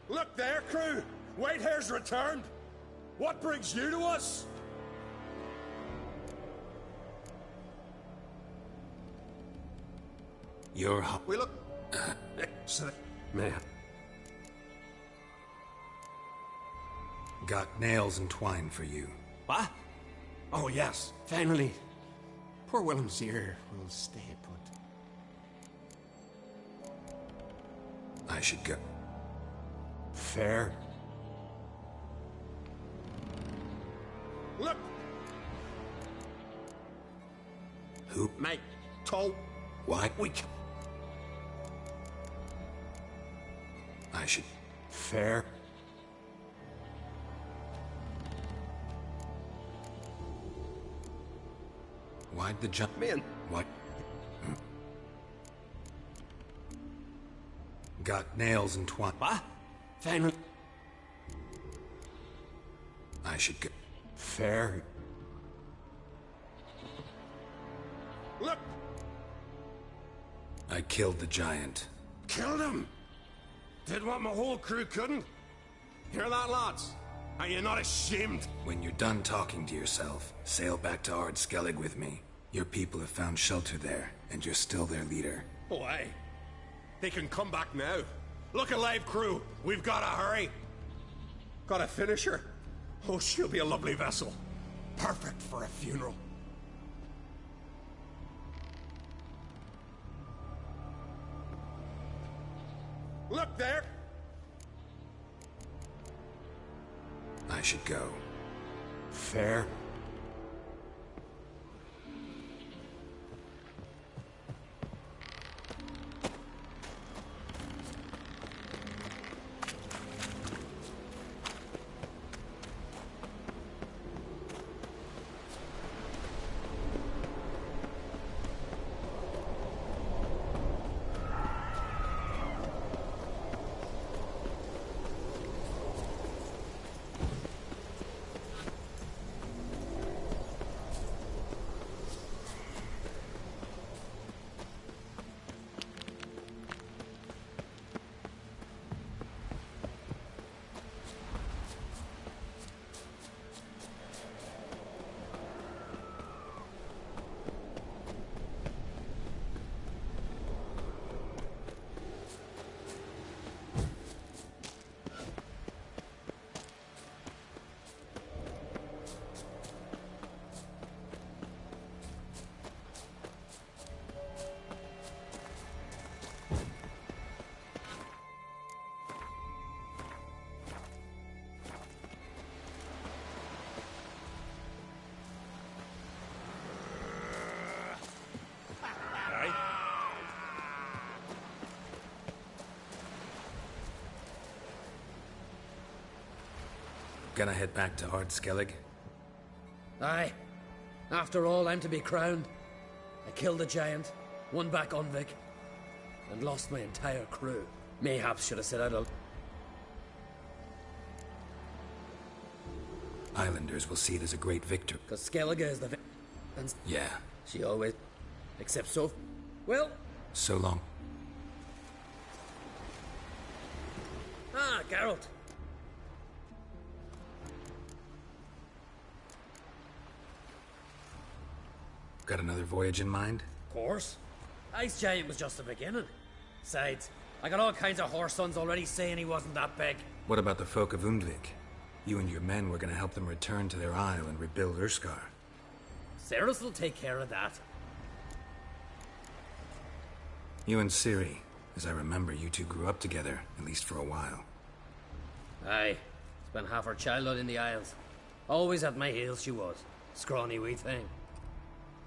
Look there, crew! Whitehair's returned! What brings you to us? We look... Man. Got nails and twine for you. What? Oh, yes. Finally. Poor Willem's here will stay put. I should go. Fair. Look! Who? Mate, Toll. Why? We... I should... Fair. Why'd the jump... Man. What? Got nails and twine. What? Finally. I should go. Fair. Look! I killed the giant. Killed him! Did what my whole crew couldn't? Hear that, lads? Are you not ashamed? When you're done talking to yourself, sail back to Ard Skellig with me. Your people have found shelter there, and you're still their leader. Oh, aye. They can come back now. Look alive, crew. We've got to hurry. Got a finisher? Oh, she'll be a lovely vessel. Perfect for a funeral. Look there! I should go. Fair. Gonna head back to Ard Skellig? Aye. After all, I'm to be crowned. I killed the giant, won back Unvik, and lost my entire crew. Mayhaps should have said I don't... Islanders will see it as a great victory. Because Skellige is the... And Yeah. she always... Except so... Well... So long. Ah, Geralt. Got another voyage in mind? Of course. Ice Giant was just the beginning. Besides, I got all kinds of horse sons already saying he wasn't that big. What about the folk of Undvik? You and your men were gonna help them return to their isle and rebuild Urskar. Cerys will take care of that. You and Ciri, as I remember, you two grew up together, at least for a while. Aye. Spent half her childhood in the Isles. Always at my heels she was. Scrawny wee thing.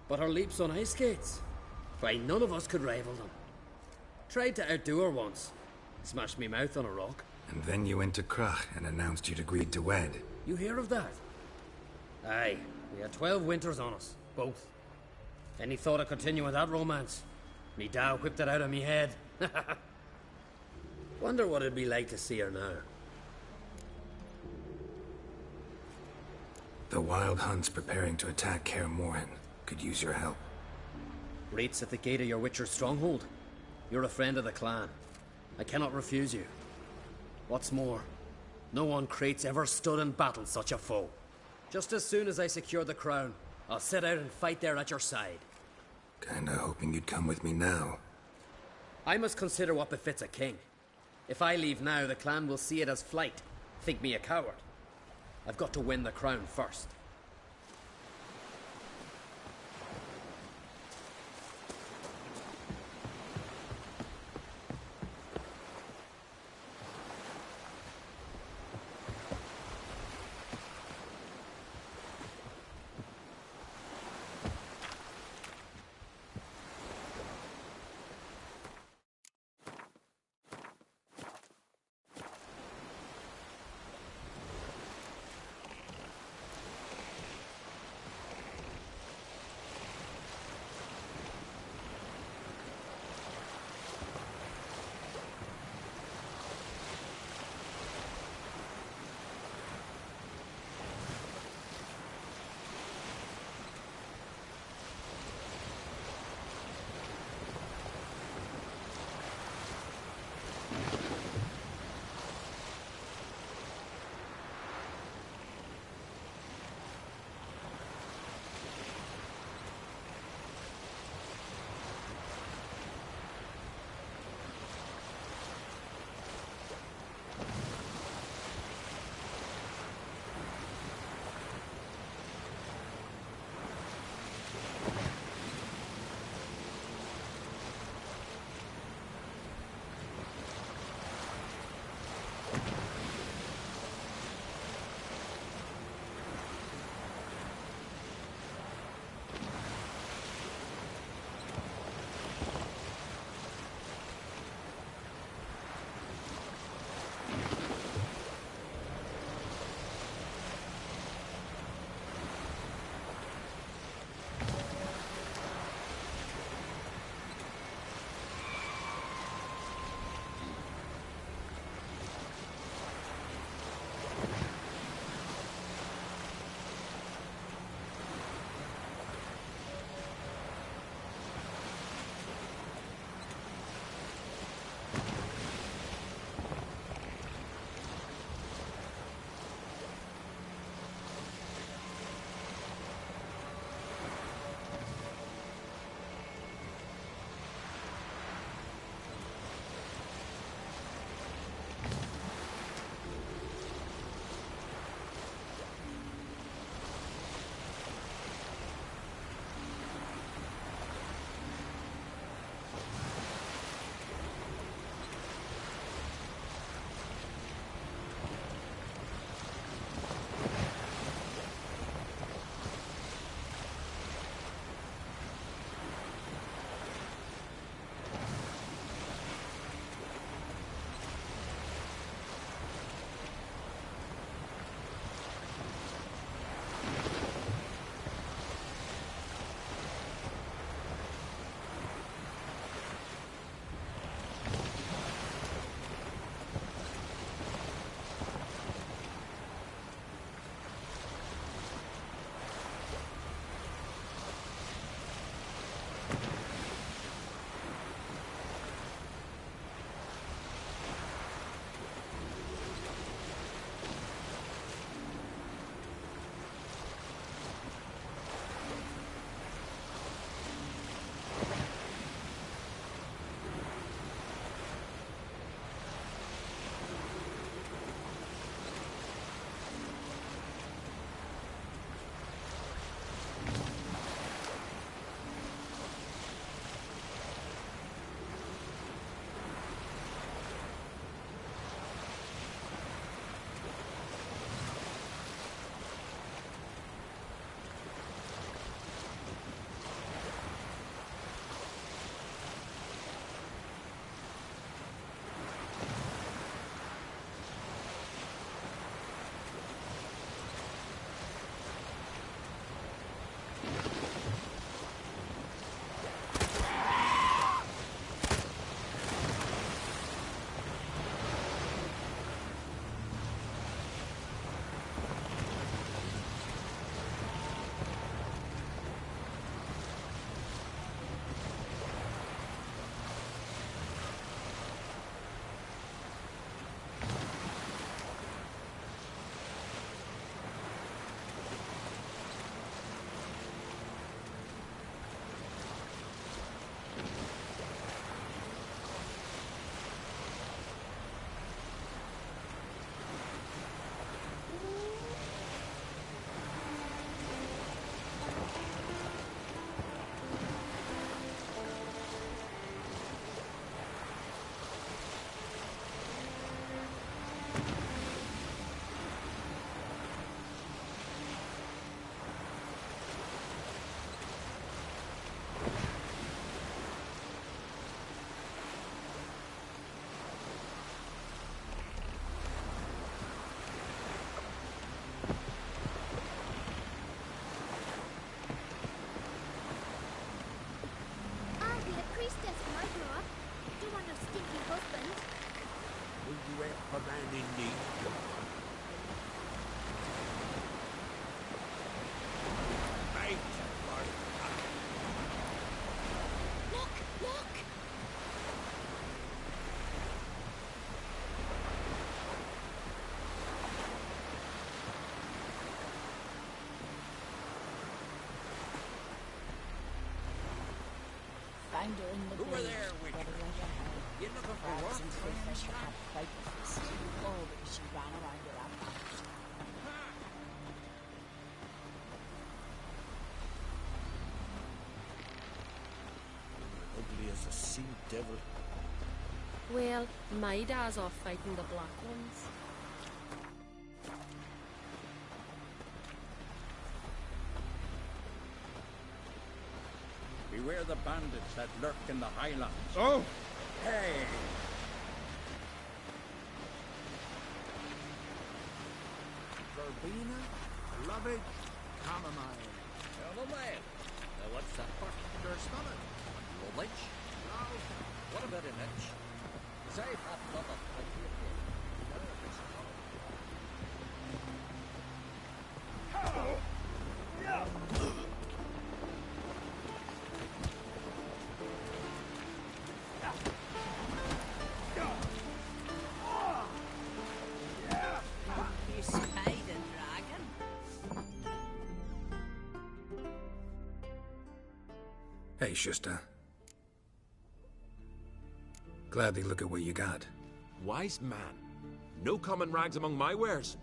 But her leaps on ice skates, why, none of us could rival them. Tried to outdo her once. Smashed me mouth on a rock. And then you went to Krach and announced you'd agreed to wed. You hear of that? Aye. We had 12 winters on us. Both. Any thought of continuing that romance? Me da whipped it out of me head. Wonder what it'd be like to see her now. The Wild Hunt's preparing to attack Kaer Morhen. Could use your help. Rates at the gate of your Witcher's stronghold. You're a friend of the clan. I cannot refuse you. What's more, no one Crate's ever stood in battle such a foe. Just as soon as I secure the crown, I'll set out and fight there at your side. Kinda hoping you'd come with me now. I must consider what befits a king. If I leave now, the clan will see it as flight, think me a coward. I've got to win the crown first. to help a man in need. Right, Look! Look! Find her in the Over village, there, witch. whether like a hare. You looking for Perhaps what? since the fisher had quite the feast. Oh, because she ran around with that basket. Ugly as a sea devil. Well, my dad's off fighting the black ones. Beware the bandits that lurk in the highlands. Oh! Hey! Verbena, lovage, chamomile. Chamomile? Now what's that for? Your stomach. Lovage? What about an itch? Say that love of country again. You spied a dragon? Hey, Schuster. Gladly look at what you got. Wise man. No common rags among my wares.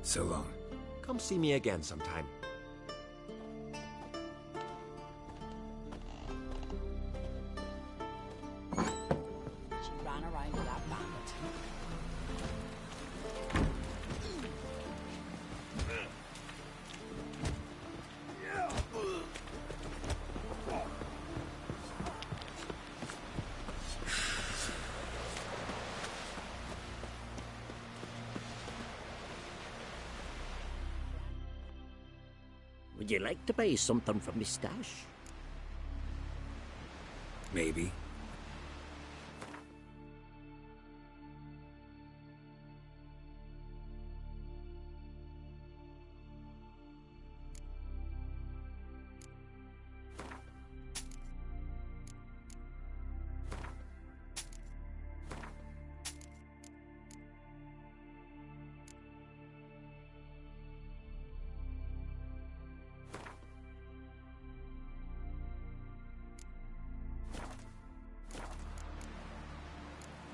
So long. Come see me again sometime. She ran around with that bandit. Would you like to buy something from me stash? Maybe.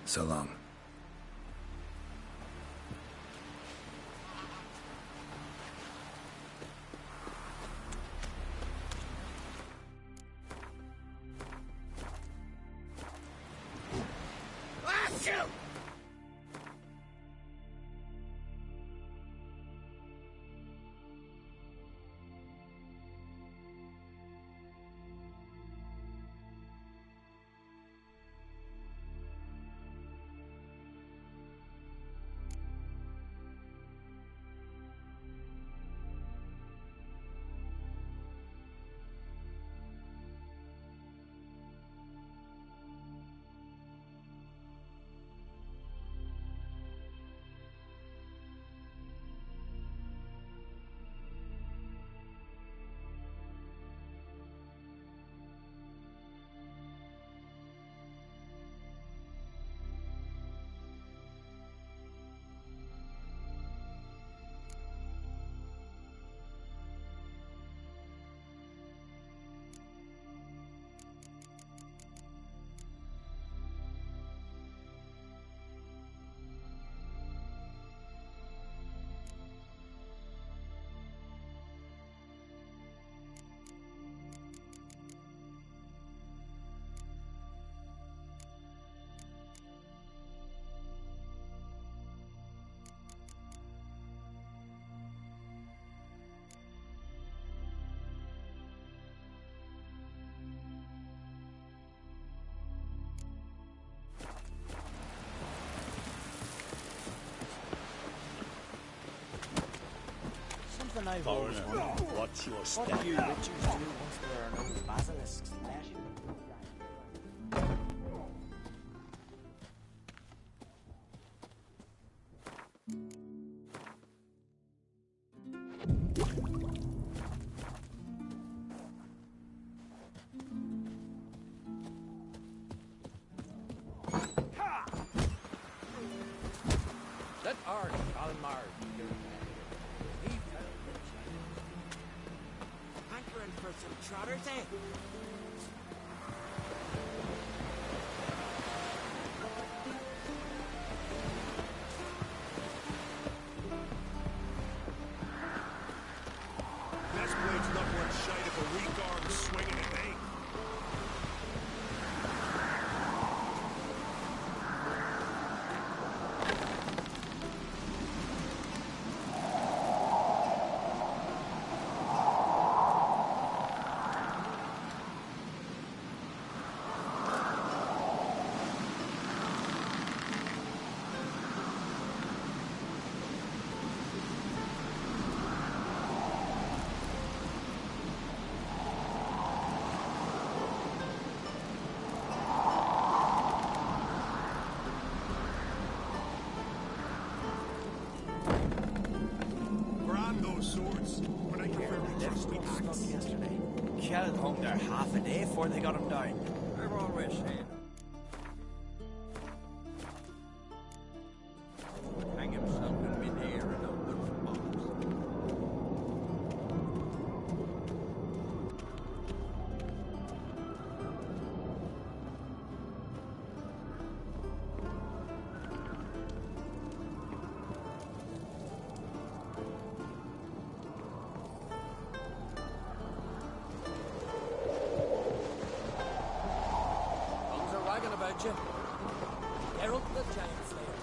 So long. something I've always wondered. What's your What step? do you witches do once there are no basilisks left? Let Ard Almar be your man. He found the giant. Hankering for some trotters, eh? This blade's not one shite of a weak arm swinging at me. Brand those swords, but I prefer the trusty axe. Yesterday. Kjeld hung there half a day before they got him down. I've always said. Hang himself in mid-air in a wooden box. Tongues are wagging about you. Geralto the Giant Slayer.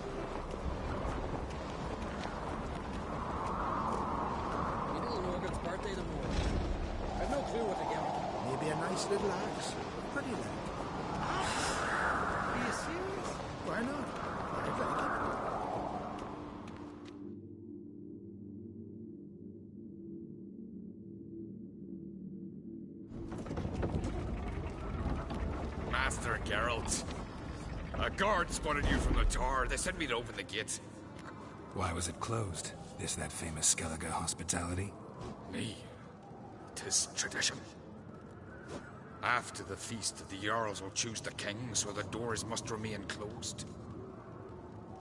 You know Morgan's birthday tomorrow. I've no clue what to give him. Maybe a nice little axe. Pretty like. Are you serious? Why not? I'd like it. Master Geralt. A guard spotted you from the tower. They sent me to open the gate. Why was it closed? Is that famous Skellige hospitality? Me. 'Tis tradition. After the feast, the Jarls will choose the king, so the doors must remain closed.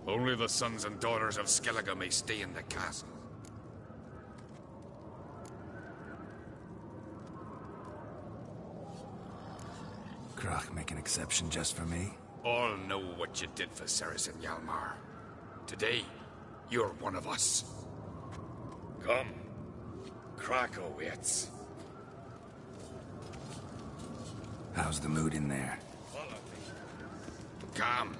Only the sons and daughters of Skellige may stay in the castle. Krach make an exception just for me? All know what you did for Saracen Hjalmar. Today, you're one of us. Come. Krakow waits. How's the mood in there? Calm.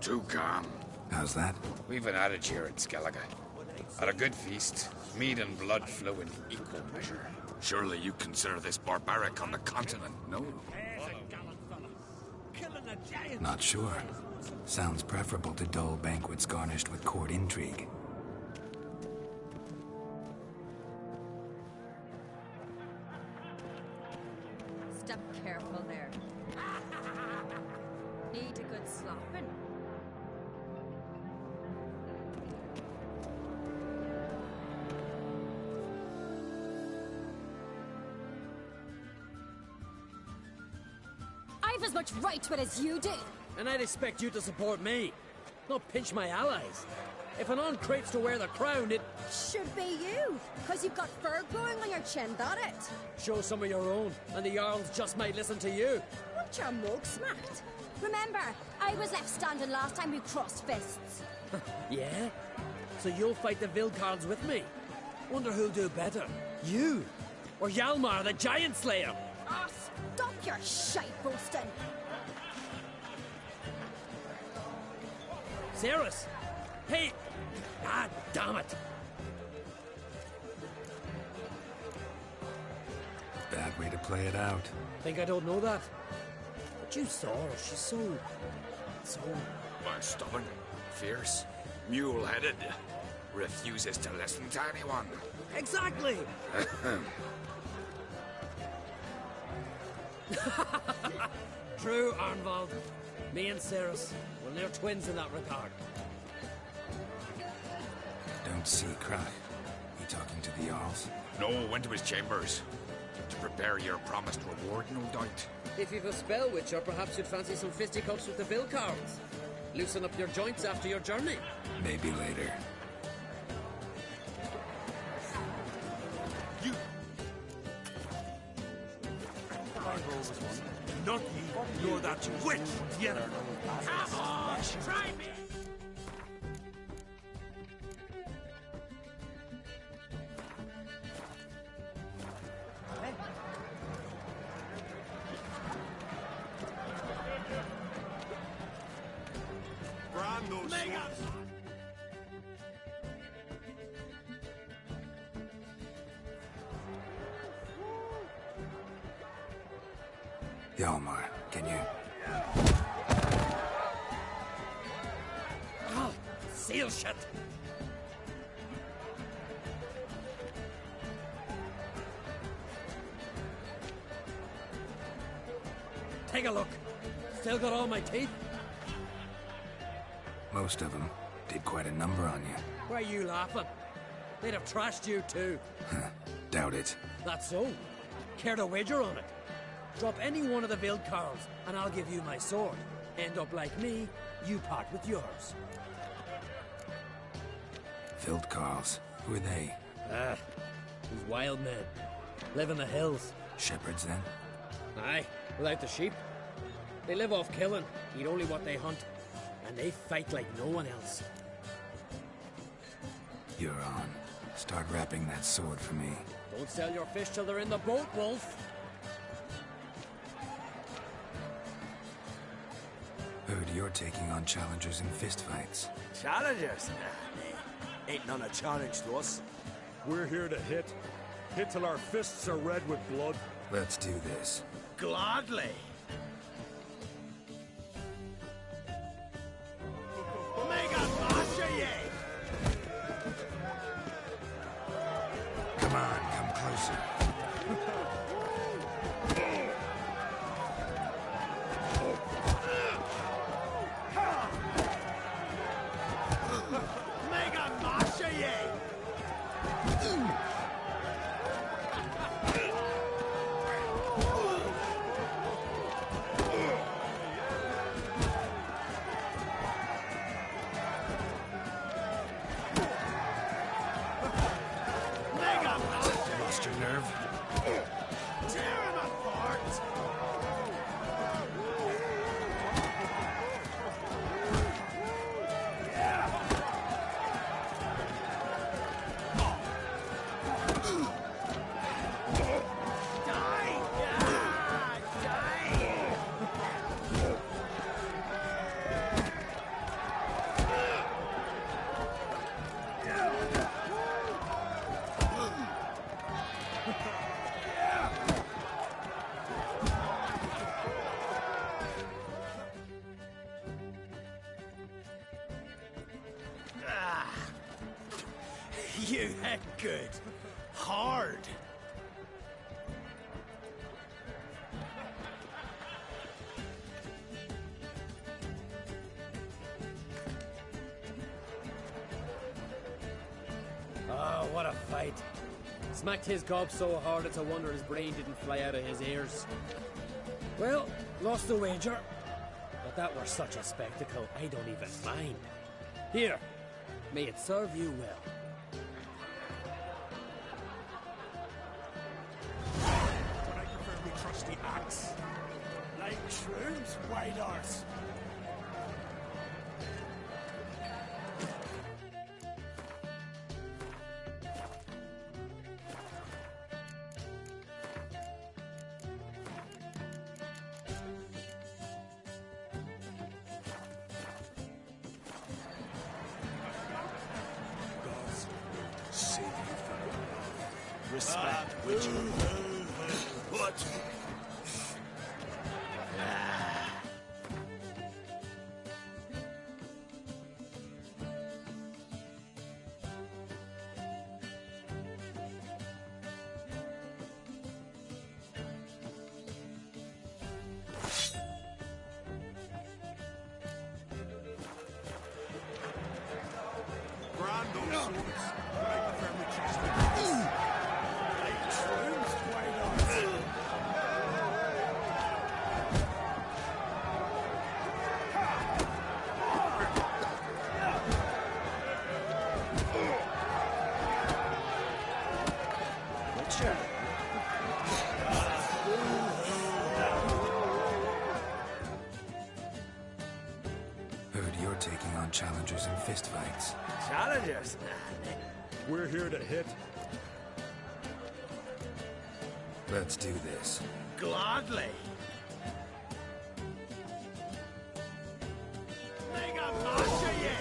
Too calm. How's that? We've an adage here in Skellige. At a good feast, mead and blood flow in equal measure. Surely you consider this barbaric on the continent, no? Not sure. Sounds preferable to dull banquets garnished with court intrigue. Step careful there. Need a good slopping. I've as much right to it as you do. And I'd expect you to support me, not pinch my allies. If an on crates to wear the crown, it Should be you, because you've got fur growing on your chin, that it. shows some of your own, and the Jarls just might listen to you. Want your mug smacked? Remember, I was left standing last time we crossed fists. Yeah? So you'll fight the Vilcards with me? Wonder who'll do better, you or Hjalmar the Giant Slayer? Ah, stop your shite boasting. Ceres! Hey! Ah, damn it! Bad way to play it out. Think I don't know that? But you saw her, she's so... Why, stubborn, fierce, mule-headed. refuses to listen to anyone. Exactly! True, Arnvald. Me and Ceres, well, they're twins in that regard. Don't see Crack. You talking to the Jarls? No, went to his chambers. To prepare your promised reward, no doubt. If you've a spell witcher, perhaps you'd fancy some fisticuffs with the Vilcarls. Loosen up your joints after your journey. Maybe later. You... Not ye, nor that witch, Yenna. Come on, try me! Hjalmar, can you... Oh, seal shut! Take a look. Still got all my teeth? Most of them did quite a number on you. Why are you laughing? They'd have trashed you too. Doubt it. That's so. Care to wager on it? Drop any one of the Vilcarls, and I'll give you my sword. End up like me, you part with yours. Vilcarls, who are they? These wild men. Live in the hills. Shepherds, then? Aye, without the sheep. They live off killing, eat only what they hunt, and they fight like no one else. You're on. Start wrapping that sword for me. Don't sell your fish till they're in the boat, Wolf. Heard you're taking on challengers in fistfights. Challengers? Ain't none a challenge to us. We're here to hit. Hit till our fists are red with blood. Let's do this. Gladly. Come on, come closer. Lost your nerve? Tear him apart! You hit good. Hard. Oh, what a fight. Smacked his gob so hard it's a wonder his brain didn't fly out of his ears. Well, lost the wager. But that were such a spectacle, I don't even mind. Here, may it serve you well. But I prefer me trusty axe. Like shrooms, white arse. Gods save you from your love. Respect, Witcher. What? swords, but I prefer my chest weapons. Like shrooms, why not? Witcher. Heard you're taking on challengers in fistfights. Challengers? We're here to hit. Let's do this. Gladly. Mega Masha ye!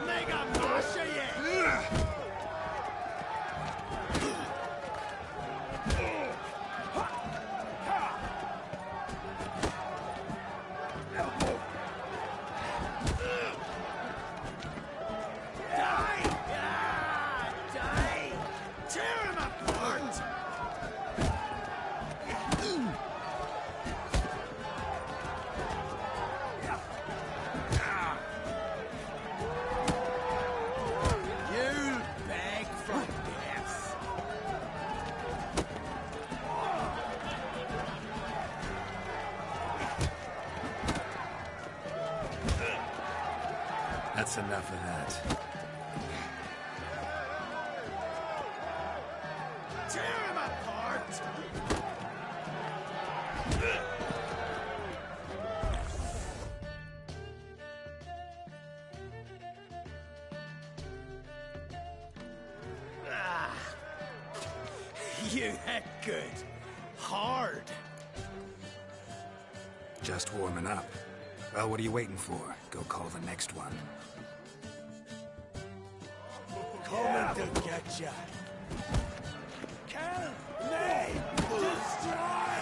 Mega Masha ye! Die! Die! Tear him apart! You'll beg for death. That's enough of that. Tear him apart! Ah. You hit good. Hard. Just warming up. Well, what are you waiting for? Go call the next one. Coming to get ya. Kill me! Destroy!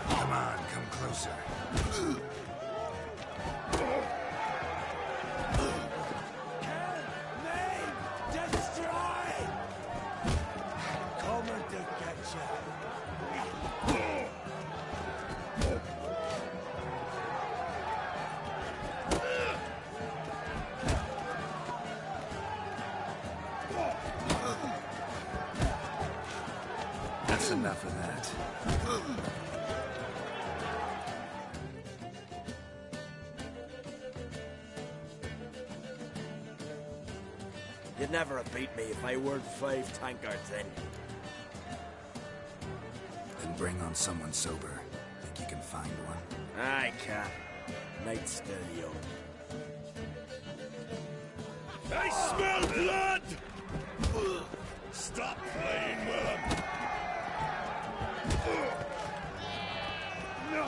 Come on, come closer. Name! Destroy! Coming to get ya. That's enough of that. You'd never have beat me if I weren't 5 tankards in. Then bring on someone sober. Think you can find one? I can't. Night's still young. I smell blood! Stop playing with him! No!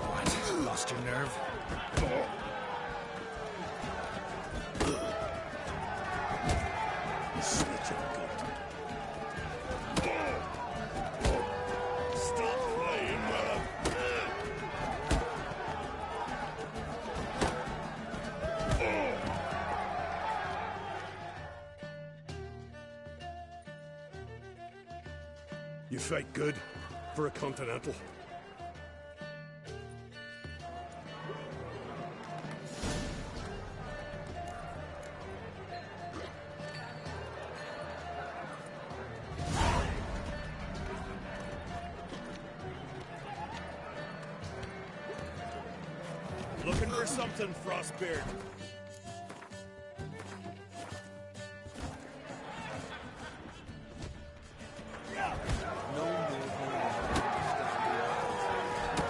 What? Lost your nerve? Switch of good. Stop playing with him! You fight good for a continental. Looking for something, Frostbeard.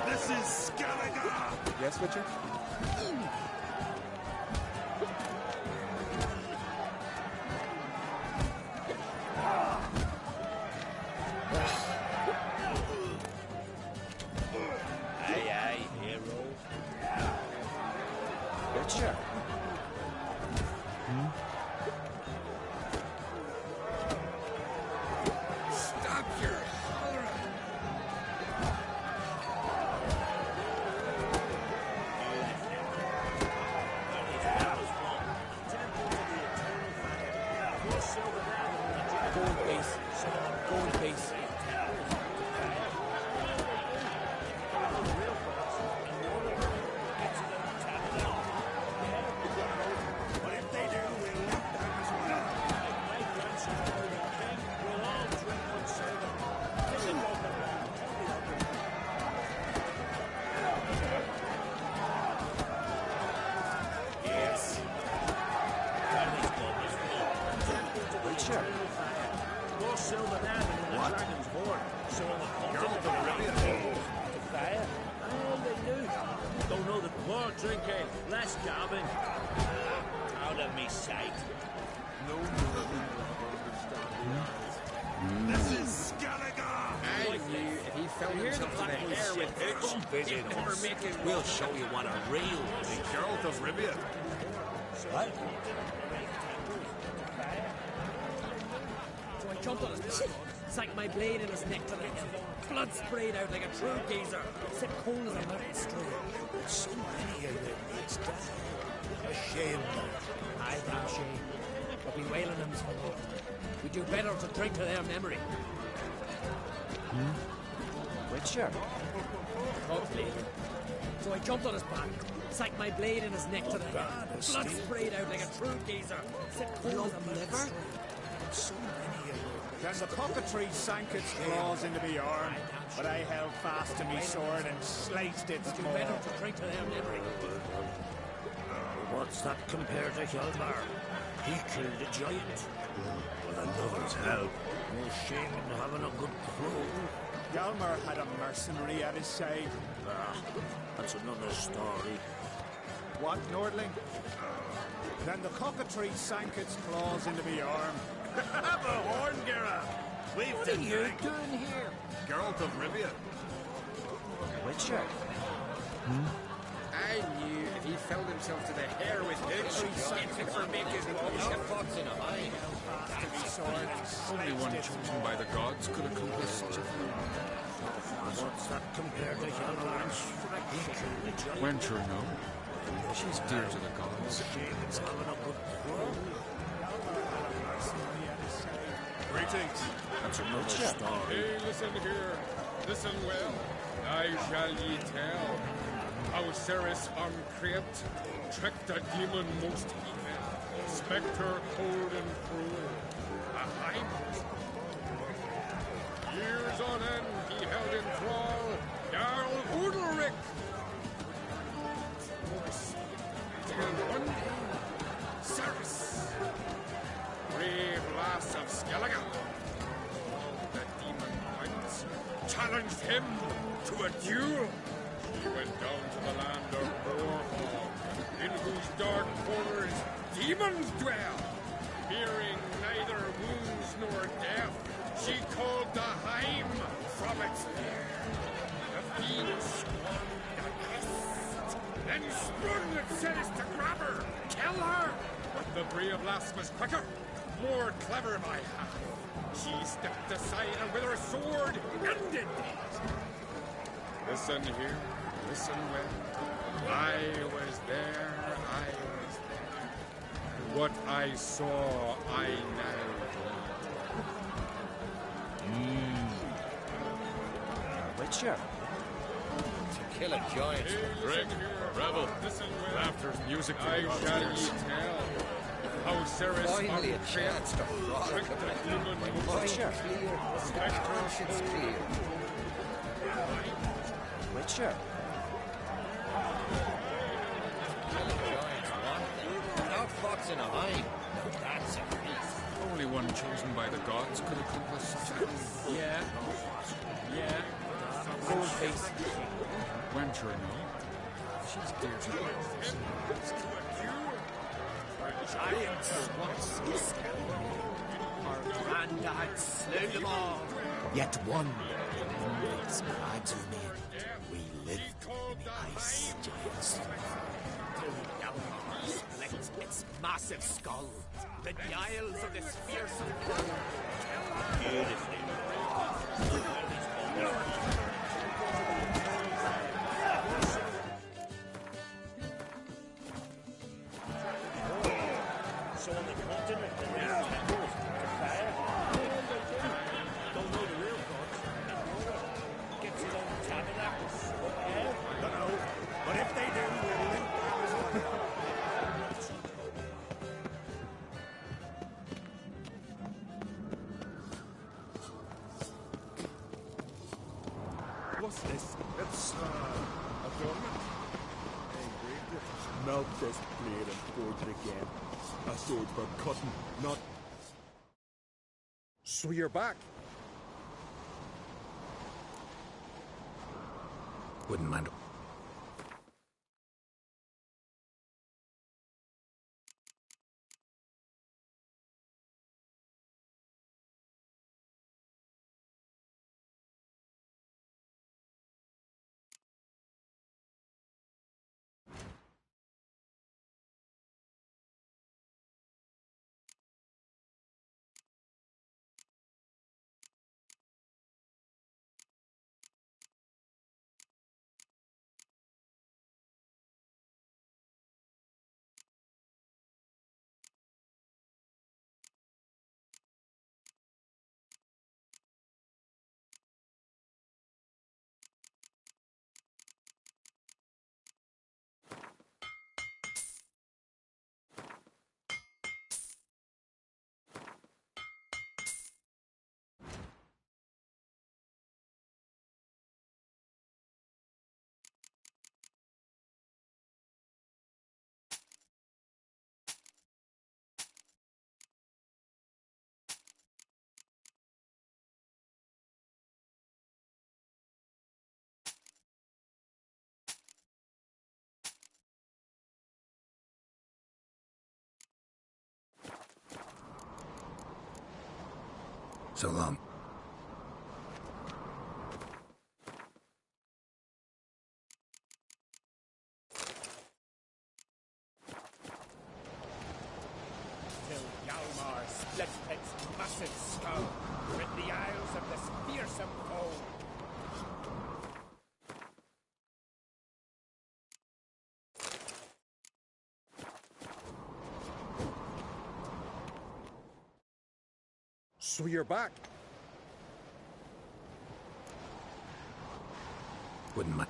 This is Skellige! Yes, Witcher? Aye, aye, hero. Witcher? Stop your hollering! Go in peace. Go in peace. But if they do, we'll look back as well. My grandson told the king, we'll all drink one serving. Listen, Yes. Witcher? go silver down in the dragon's horn. So the Geralto of Rivia. fire. Oh, they do. Don't know that more drinking, less gabbing. Out of me sight. This is Skellige! I knew if he felt himself to the hair with Come visit us. We'll show you what a real The Geralt of Rivia. What? So I jumped on his back, sank my blade in his neck to the hilt. Blood sprayed out like a true geezer, set cold as a mountain stream. So many of them needs die. A shame, though. Aye, damn shame. But we wailing them so long. We do better to drink to their memory. Witcher? God blade. So I jumped on his back, sank my blade in his neck to the hilt. Blood sprayed out like a true geezer, set cold as a mountain stream. So many of them. Then the cockatoo sank its claws into me arm, but I held fast to me sword and sliced its Do maw. better to drink to their memory. What's that compared to Hjalmar? He killed a giant. With another's help. No shame in having a good crew. Hjalmar had a mercenary at his side. Ah, that's another story. What, Nordling? Then the cockatoo sank its claws into me arm. Have a horn, Geralt. We've What are you doing here? Geralt of Rivia. Witcher? I knew if he felt himself to the hair with itch, he'd never make his long fox in a eye. To me sword and Only one sliced its chosen by the gods could accomplish such a thing. What's that compared to Hjalmar? He killed a giant. Wencher, no. She's dear to the gods. Shame in having a good crew. Greetings. That's another story. Hey, listen here. Listen well. I shall ye tell how Ceres uncrept tricked a demon most evil, spectre cold and cruel, a high priest. Years on end he held in thrall Jarl Udalric. Till one day, Ceres, brave lass of Skellige, the demon points, challenged him to a duel. He went down to the land of Warhog, in whose dark corners demons dwell. Fearing neither wounds nor death, she called the Heim from its lair. The fiend squandered a nest, then sprung at Ceres to grab her, kill her. But the brave lass was quicker, more clever by half. She stepped aside and with her sword ended it. Listen here, listen well. I was there, I was there. What I saw, I now Witcher? To kill a giant. drink, revel, listen well. Laughter's music to I shall ye tell how Ceres Finally a chance to frolic tricked a bit. the demon My most mind's Witcher? clear, my conscience clear. Witcher? Kill a giant's one thing. Without fox in a hind. Now that's a feast. Only one chosen by the gods could accomplish such a thing. Yeah. Go in peace. Wencher, no. she's dear to me. Giants once in Skellige. Our granddad slew them all. Yet one inmates crags remain. We lived in the ice giants. Till Galmar splits its massive skull. The dials of this fearsome foe. Beautifully. So on the continent, there are temples to fire. Don't know the real gods. Gets his own tabernacles. Don't know. But if they do, we'll link them as well. What's this? It's, a government. Engraved it. Melt this blade and forge it again. A sword for cutting, not... So you're back. Wouldn't mind. So long. Till Hjalmar splits its massive skull with the eyes of this fearsome foe. So you're back. Wouldn't mind.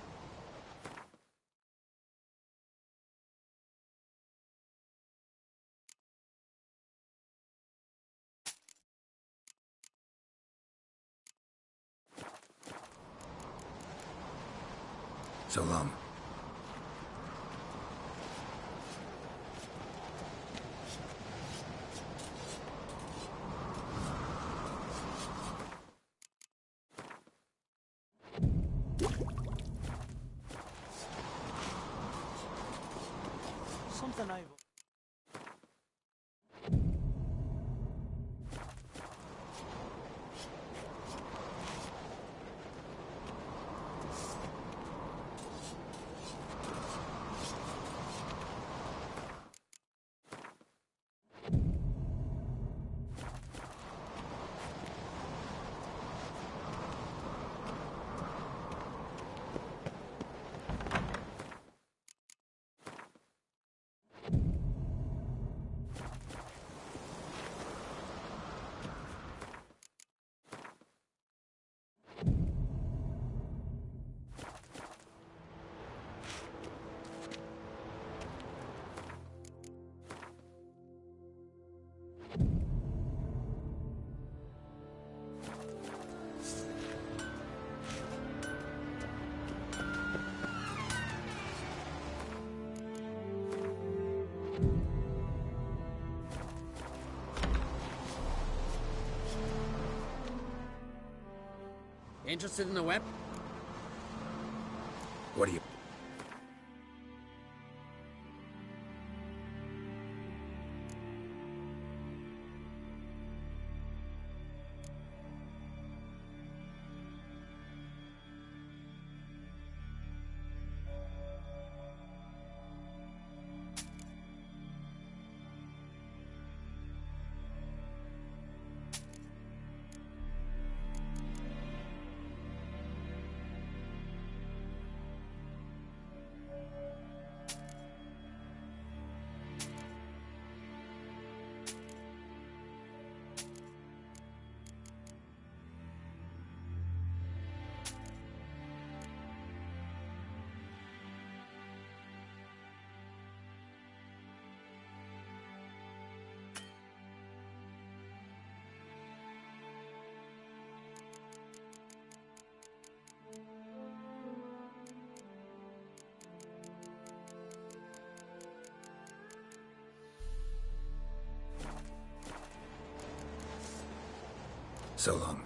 So long. Something I've... Interested in a weapon? What do you... So long.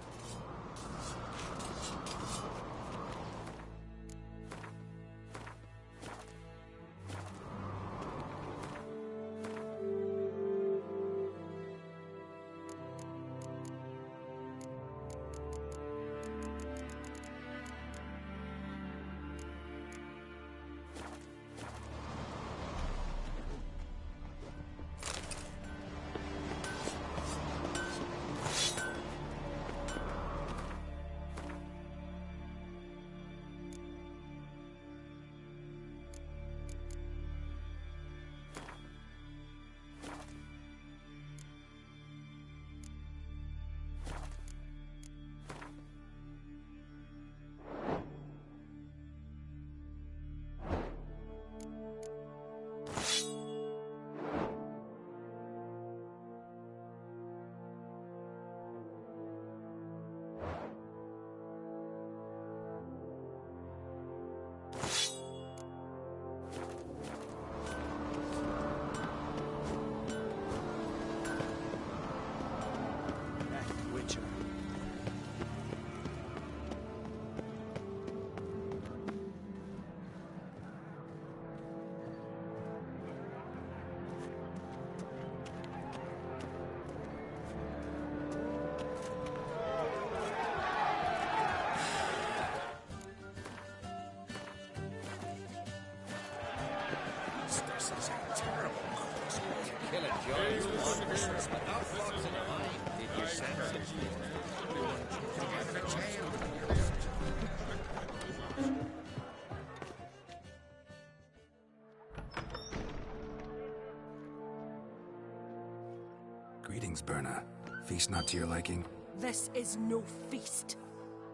Greetings, Berna. Feast not to your liking? This is no feast.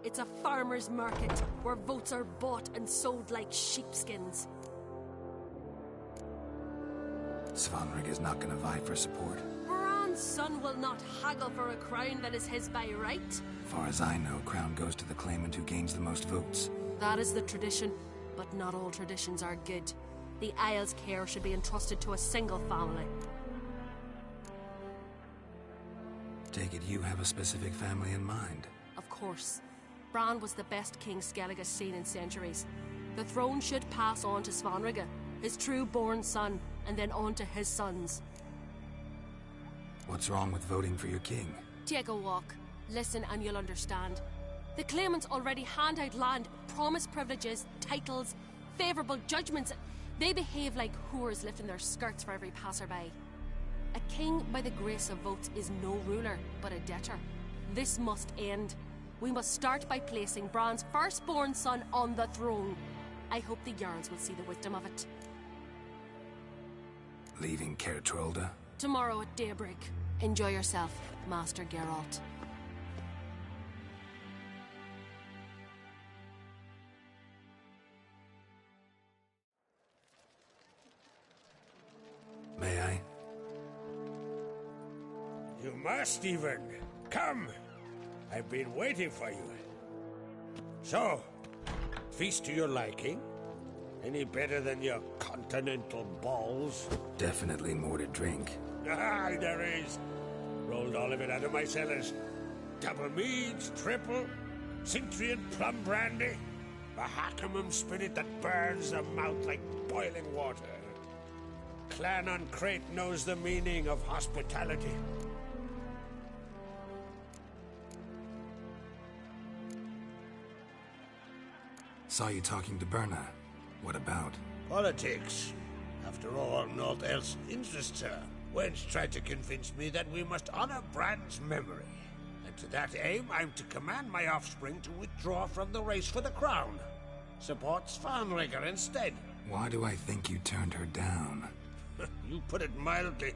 It's a farmer's market where votes are bought and sold like sheepskins. Svanrig is not gonna vie for support. Bran's son will not haggle for a crown that is his by right. Far as I know, crown goes to the claimant who gains the most votes. That is the tradition, but not all traditions are good. The Isle's care should be entrusted to a single family. Take it you have a specific family in mind. Of course. Bran was the best king Skellig has seen in centuries. The throne should pass on to Svanrige, his true-born son, and then on to his sons. What's wrong with voting for your king? Take a walk. Listen and you'll understand. The claimants already hand out land, promise privileges, titles, favourable judgments. They behave like whores lifting their skirts for every passerby. A king by the grace of votes is no ruler, but a debtor. This must end. We must start by placing Bran's firstborn son on the throne. I hope the Jarls will see the wisdom of it. Leaving Caer Trolda? Tomorrow at daybreak. Enjoy yourself, Master Geralt. May I? You must even. Come! I've been waiting for you. So, feast to your liking? Any better than your continental balls? Definitely more to drink. Ah, there is. Rolled all of it out of my cellars. Double meads, triple, Cintrian plum brandy, a Hackamum spirit that burns the mouth like boiling water. Clan on Crate knows the meaning of hospitality. Saw you talking to Berna. What about? Politics. After all, naught else interests her. Wench tried to convince me that we must honor Bran's memory. And to that aim, I'm to command my offspring to withdraw from the race for the crown. Support Svanrigger instead. Why do I think you turned her down? You put it mildly.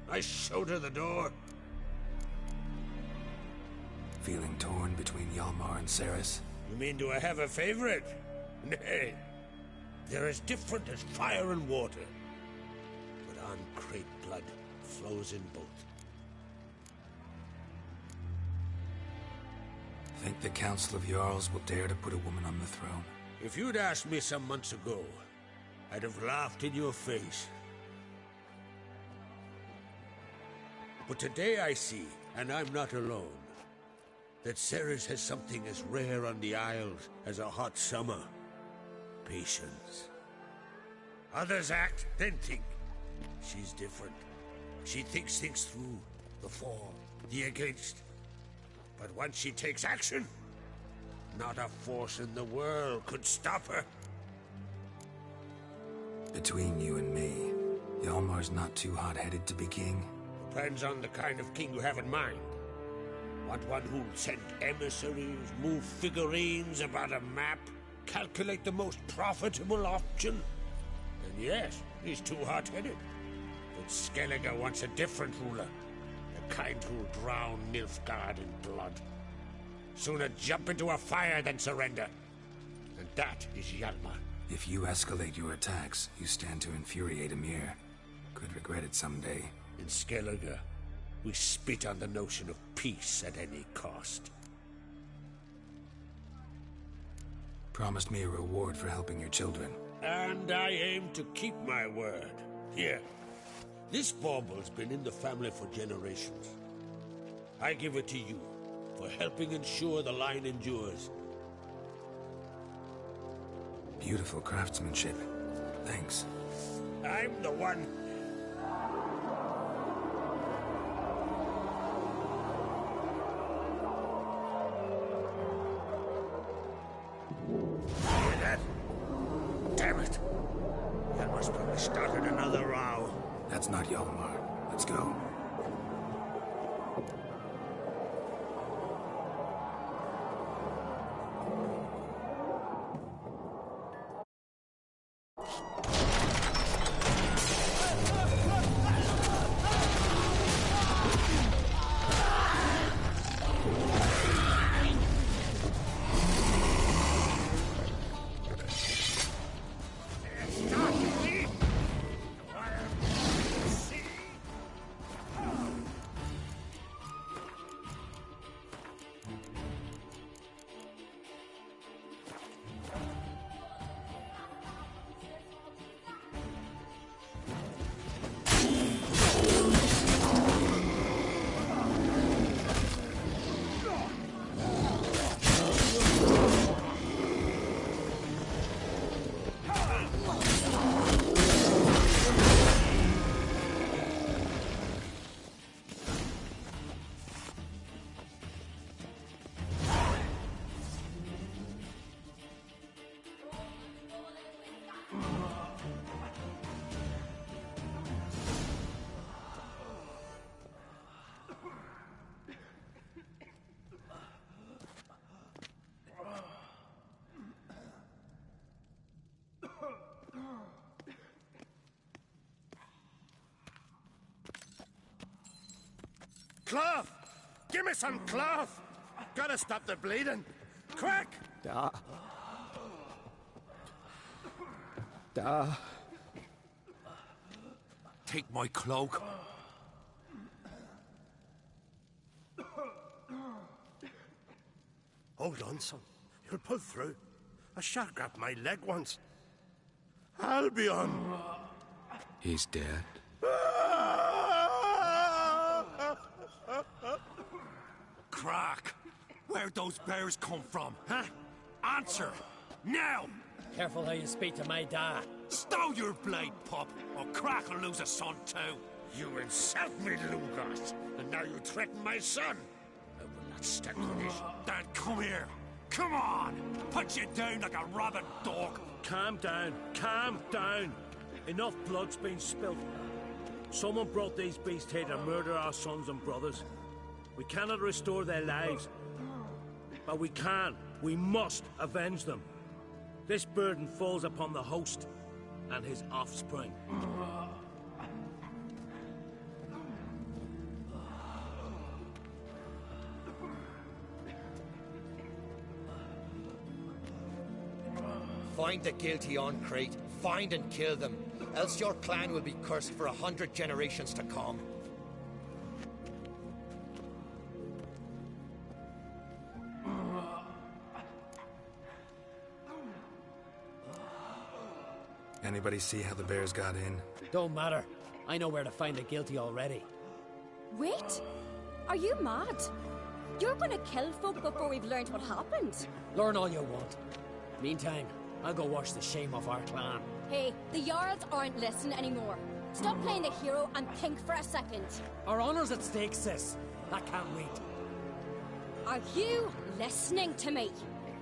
I showed her the door. Feeling torn between Hjalmar and Cerys? You mean do I have a favorite? Nay. They're as different as fire and water. But on Crate blood flows in both. Think the Council of Jarls will dare to put a woman on the throne? If you'd asked me some months ago, I'd have laughed in your face. But today I see, and I'm not alone, that Ceres has something as rare on the Isles as a hot summer. Patience. Others act, then think. She's different. She thinks things through. The for, the against. But once she takes action, not a force in the world could stop her. Between you and me, Hjalmar's not too hot-headed to be king? Depends on the kind of king you have in mind. Want one who'll send emissaries, move figurines about a map, calculate the most profitable option? And yes, he's too hot-headed. But Skellige wants a different ruler. The kind who'll drown Nilfgaard in blood. Sooner jump into a fire than surrender. And that is Hjalmar. If you escalate your attacks, you stand to infuriate Emir. Could regret it someday. In Skellige, we spit on the notion of peace at any cost. Promised me a reward for helping your children. And I aim to keep my word. Here. This bauble's been in the family for generations. I give it to you for helping ensure the line endures. Beautiful craftsmanship. Thanks. I'm the one. Hear that? Damn it. Hjalmar's probably started another row. That's not Hjalmar. Let's go. Cloth! Give me some cloth! Gotta stop the bleeding. Quick! Da. Take my cloak. Hold on, son. You'll pull through. A shark grabbed my leg once. Albion! He's dead. Crack! Where'd those bears come from, huh? Answer! Now! Careful how you speak to my dad. Stow your blade, pup, or Crack will lose a son too. You insult me, Lugas, and now you threaten my son. I will not stand for this. Dad, come here. Come on! Put you down like a rabid dog. Calm down. Calm down. Enough blood's been spilt. Someone brought these beasts here to murder our sons and brothers. We cannot restore their lives. But we can. We must avenge them. This burden falls upon the host and his offspring. Find the guilty on Crete. Find and kill them. Else your clan will be cursed for 100 generations to come. Anybody see how the bears got in? Don't matter. I know where to find the guilty already. Wait! Are you mad? You're gonna kill folk before we've learned what happened. Learn all you want. Meantime, I'll go wash the shame off our clan. Hey, the Jarls aren't listening anymore. Stop playing the hero and think for a second. Our honour's at stake, sis. I can't wait. Are you listening to me?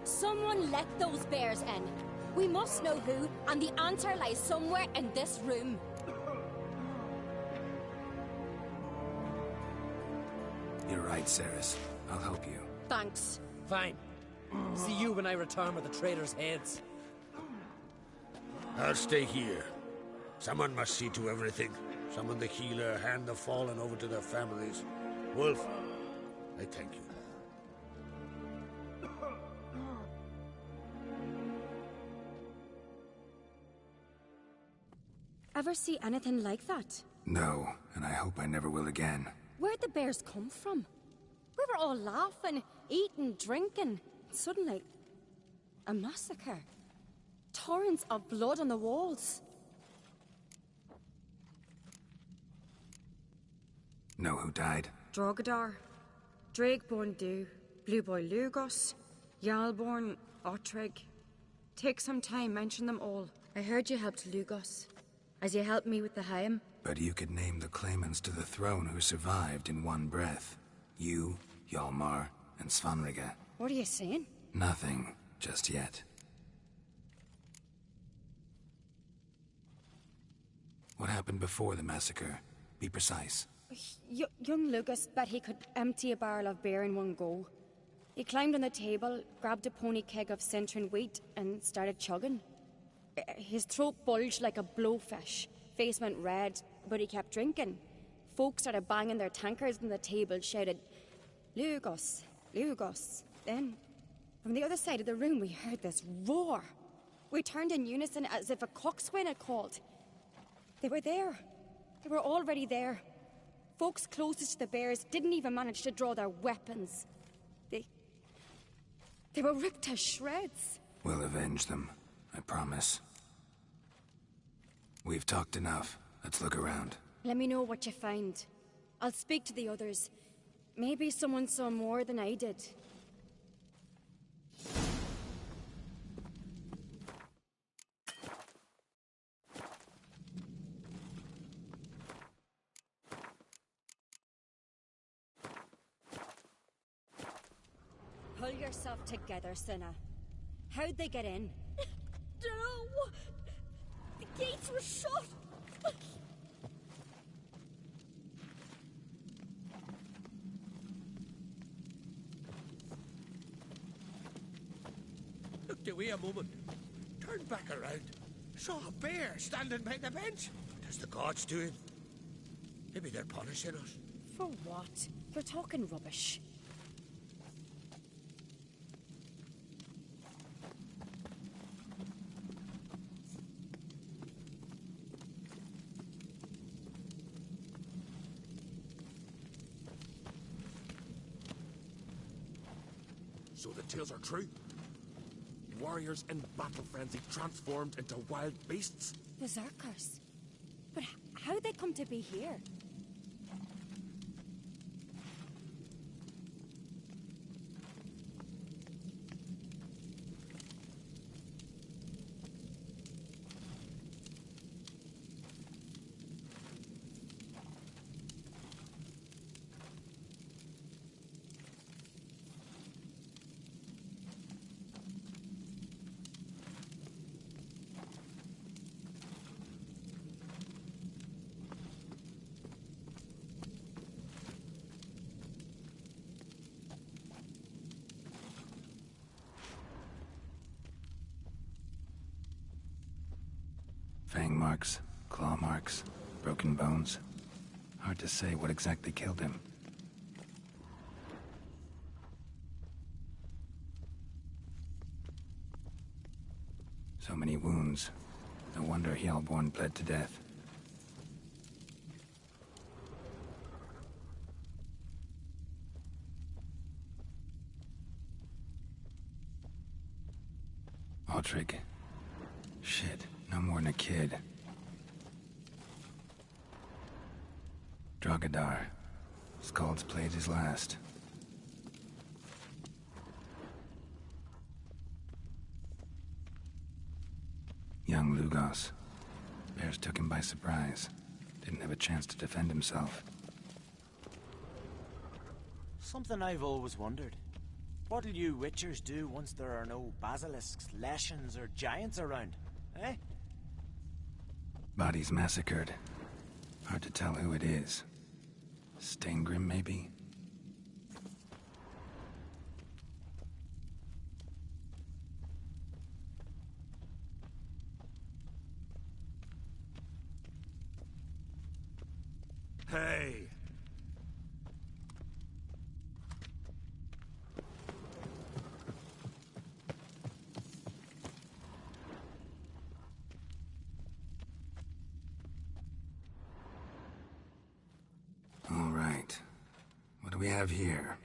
Someone let those bears in. We must know who, and the answer lies somewhere in this room. You're right, Ceres. I'll help you. Thanks. Fine. See you when I return with the traitors' heads. I'll stay here. Someone must see to everything. Summon the healer, hand the fallen over to their families. Wolf, I thank you. Ever see anything like that? No, and I hope I never will again. Where'd the bears come from? We were all laughing, eating, drinking. Suddenly, a massacre. Torrents of blood on the walls. Know who died? Drogadar, Drakeborn Du, Blue Boy Lugos, Jarlborn, Ottrig. Take some time, mention them all. I heard you helped Lugos, as you helped me with the Haim. But you could name the claimants to the throne who survived in one breath. You, Hjalmar, and Svanrige. What are you saying? Nothing, just yet. What happened before the massacre? Be precise. Young Lucas bet he could empty a barrel of beer in one go. He climbed on the table, grabbed a pony keg of Centron wheat, and started chugging. His throat bulged like a blowfish, face went red, but he kept drinking. Folks started banging their tankards on the table, shouted, "Lugos, Lugos." Then, from the other side of the room, we heard this roar. We turned in unison as if a coxswain had called. They were there. They were already there. Folks closest to the bears didn't even manage to draw their weapons. They were ripped to shreds. We'll avenge them, I promise. We've talked enough. Let's look around. Let me know what you find. I'll speak to the others. Maybe someone saw more than I did. Pull yourself together, Cinna. How'd they get in? Dunno. The gates were shut. Look, Dewey, a moment. Turn back around. Saw a bear standing by the bench. What is the gods doing? Maybe they're punishing us. For what? You're talking rubbish. So the tales are true? Warriors in battle frenzy transformed into wild beasts? Berserkers. But how'd they come to be here? Fang marks, claw marks, broken bones. Hard to say what exactly killed him. So many wounds. No wonder Hjalborn bled to death. Ottrig. Shit, no more than a kid. Drogadar. Skald's played his last. Young Lugos. Bears took him by surprise. Didn't have a chance to defend himself. Something I've always wondered. What'll you witchers do once there are no basilisks, leshens, or giants around? Eh? Bodies massacred. Hard to tell who it is. Stangrim, maybe? Hey! All right. What do we have here?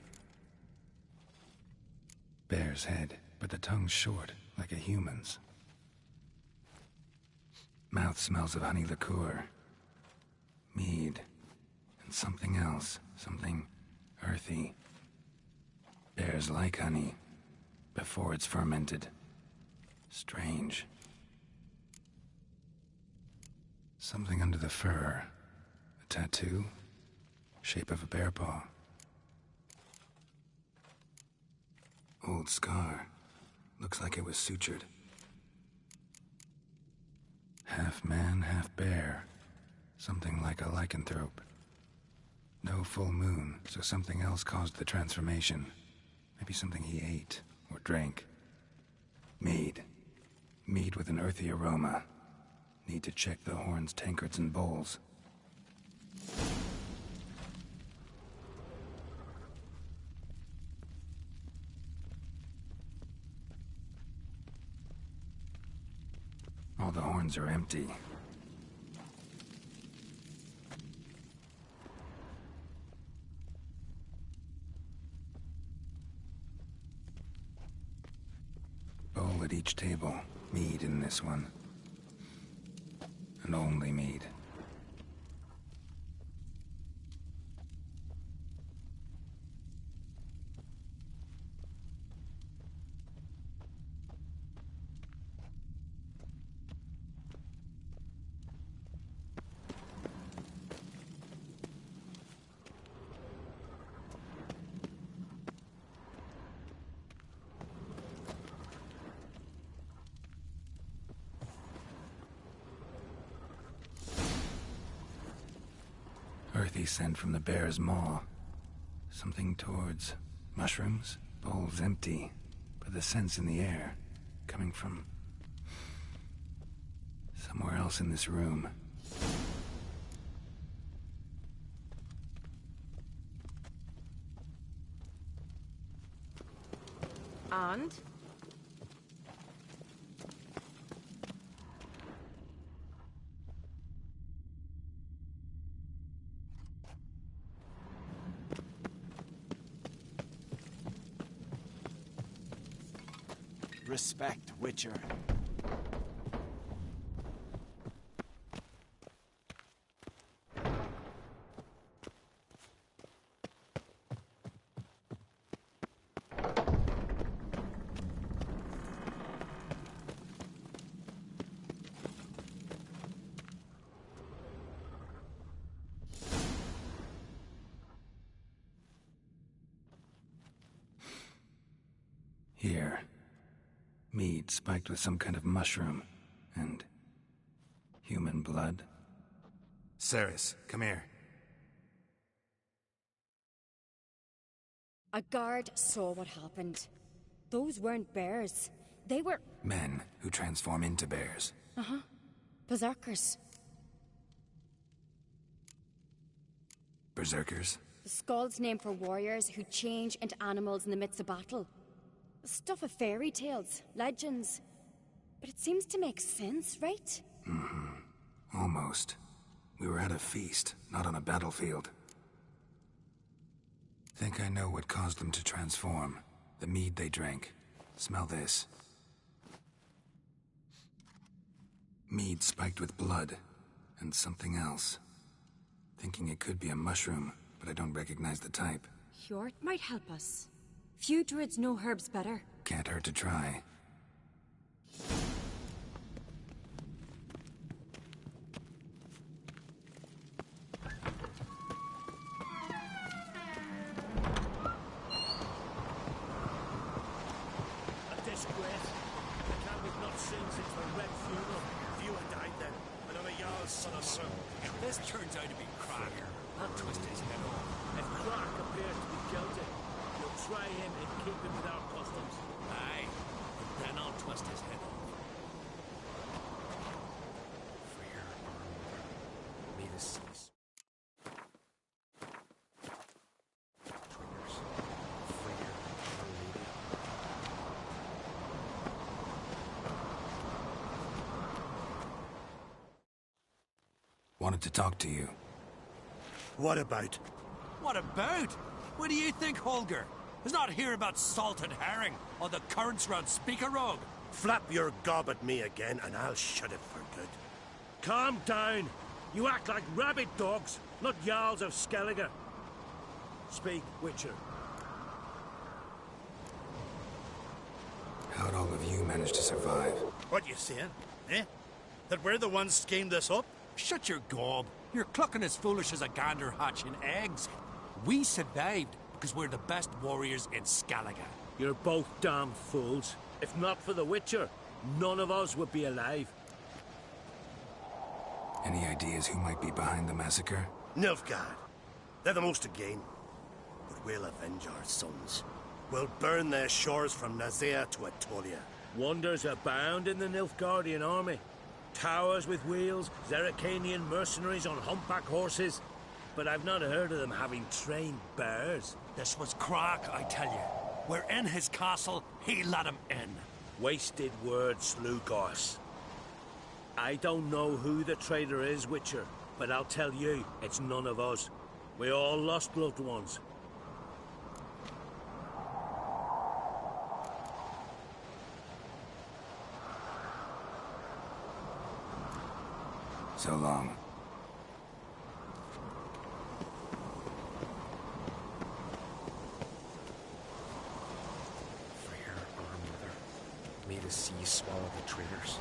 Bear's head, but the tongue's short, like a human's. Mouth smells of honey liqueur. Mead. And something else. Something earthy. Bears like honey. Before it's fermented. Strange. Something under the fur. A tattoo? Shape of a bear paw. Old scar. Looks like it was sutured. Half man, half bear. Something like a lycanthrope. No full moon, so something else caused the transformation. Maybe something he ate or drank. Mead. Mead with an earthy aroma. Need to check the horns, tankards, and bowls. All the horns are empty. Bowl at each table. Mead in this one. And only mead. Earthy scent from the bear's maw. Something towards mushrooms. Bowl's empty, but the scent's in the air. Coming from somewhere else in this room. And? Respect, Witcher. Here. Mead spiked with some kind of mushroom. And human blood. Ceres, come here. A guard saw what happened. Those weren't bears. They were... Men who transform into bears. Uh-huh. Berserkers. Berserkers? The Skald's name for warriors who change into animals in the midst of battle. Stuff of fairy tales, legends. But it seems to make sense, right? Mm-hmm. Almost. We were at a feast, not on a battlefield. Think I know what caused them to transform. The mead they drank. Smell this. Mead spiked with blood. And something else. Thinking it could be a mushroom, but I don't recognize the type. Hjort might help us. Few druids know herbs better. Can't hurt to try. red funeral. You and I then. Another y'all's son of son. This turns out to be Cracker. I'll twist his head off. If Crack appears to be guilty, we'll try him and keep him with our customs. Aye, and then I'll twist his head off. Freer our mother, may the seas. Traitors, Freer our lady. Wanted to talk to you. What about? What about? What do you think, Holger? Is not here about salted herring or the currents round Speakerog. Flap your gob at me again and I'll shut it for good. Calm down. You act like rabid dogs, not Jarls of Skellige. Speak, Witcher. How'd all of you manage to survive? What you saying? Eh? That we're the ones schemed this up? Shut your gob. You're clucking as foolish as a gander hatching eggs. We survived because we're the best warriors in Skellige. You're both damn fools. If not for the Witcher, none of us would be alive. Any ideas who might be behind the massacre? Nilfgaard. They're the most again. But we'll avenge our sons. We'll burn their shores from Nazea to Atolia. Wonders abound in the Nilfgaardian army. Towers with wheels, Zerrikanian mercenaries on humpback horses. But I've not heard of them having trained bears. This was Crack, I tell you. We're in his castle, he let him in. Wasted words, Lugos. I don't know who the traitor is, Witcher, but I'll tell you, it's none of us. We all lost loved ones. So long. Freer our mother, may the sea swallow the traitors.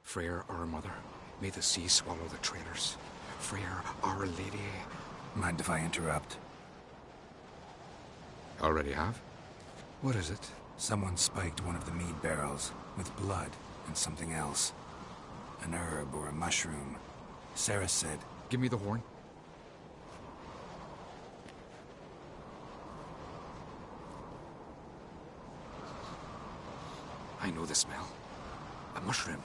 Freer our mother, may the sea swallow the traitors. Freer our lady. Mind if I interrupt? Already have? What is it? Someone spiked one of the mead barrels with blood and something else. An herb or a mushroom. Sarah said... Give me the horn. I know the smell. A mushroom.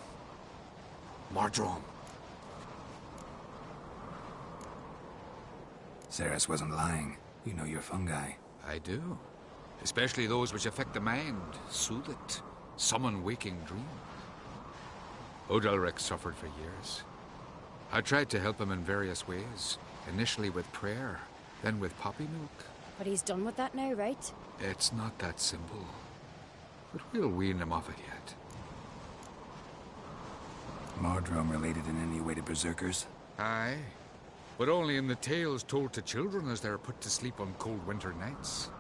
Mardrome. Ceres wasn't lying. You know your fungi. I do. Especially those which affect the mind, soothe it, summon waking dreams. Odalric suffered for years. I tried to help him in various ways, initially with prayer, then with poppy milk. But he's done with that now, right? It's not that simple. But we'll wean him off it yet. Mardrome related in any way to berserkers? Aye. But only in the tales told to children as they're put to sleep on cold winter nights.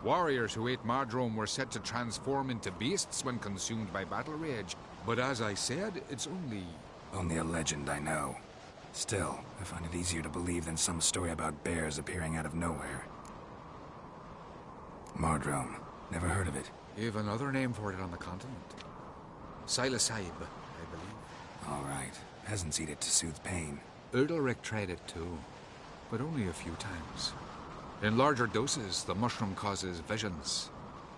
Warriors who ate Mardrome were said to transform into beasts when consumed by battle rage. But as I said, it's only... Only a legend, I know. Still, I find it easier to believe than some story about bears appearing out of nowhere. Mardrome. Never heard of it. You've another name for it on the continent. Silasib, I believe. All right. Peasants eat it to soothe pain. Udalric tried it too, but only a few times. In larger doses, the mushroom causes visions,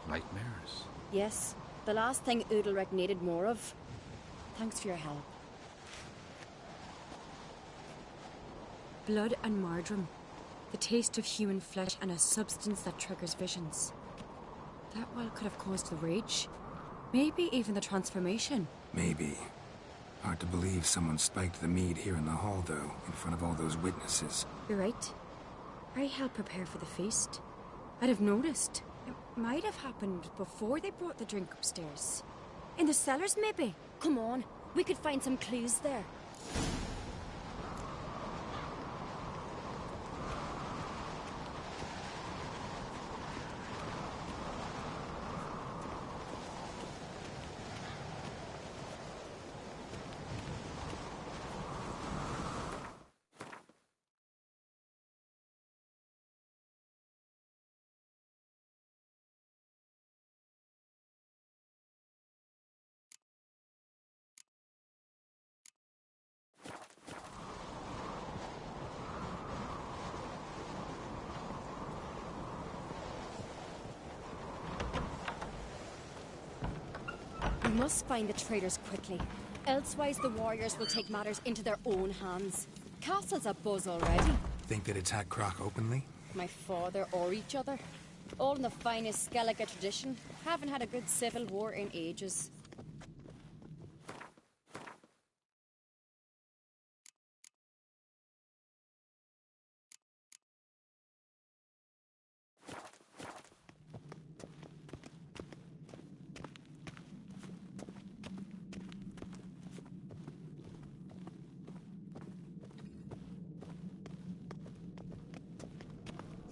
nightmares. Yes, the last thing Udalric needed more of. Thanks for your help. Blood and Mardrome. The taste of human flesh and a substance that triggers visions. That well could have caused the rage. Maybe even the transformation. Maybe. Hard to believe someone spiked the mead here in the hall, though, in front of all those witnesses. You're right. I helped prepare for the feast. I'd have noticed. It might have happened before they brought the drink upstairs. In the cellars, maybe? Come on, we could find some clues there. must find the traitors quickly. Elsewise, the warriors will take matters into their own hands. Castle's a buzz already. Think they'd attack Croc openly? My father or each other. All in the finest Skellige tradition. Haven't had a good civil war in ages.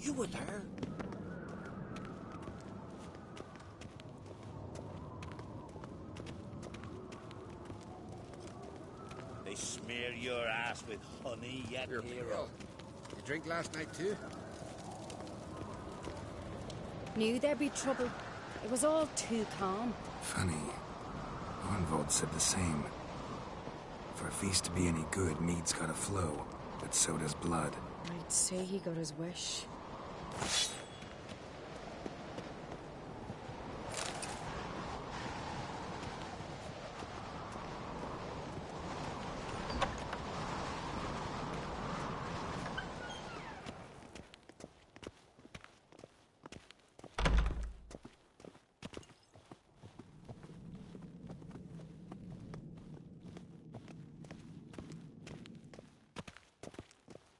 You were there. They smear your ass with honey, yet Your hero. You drink last night too? Knew there'd be trouble. It was all too calm. Funny. Arnvold said the same. For a feast to be any good, mead's gotta flow, but so does blood. I'd say he got his wish.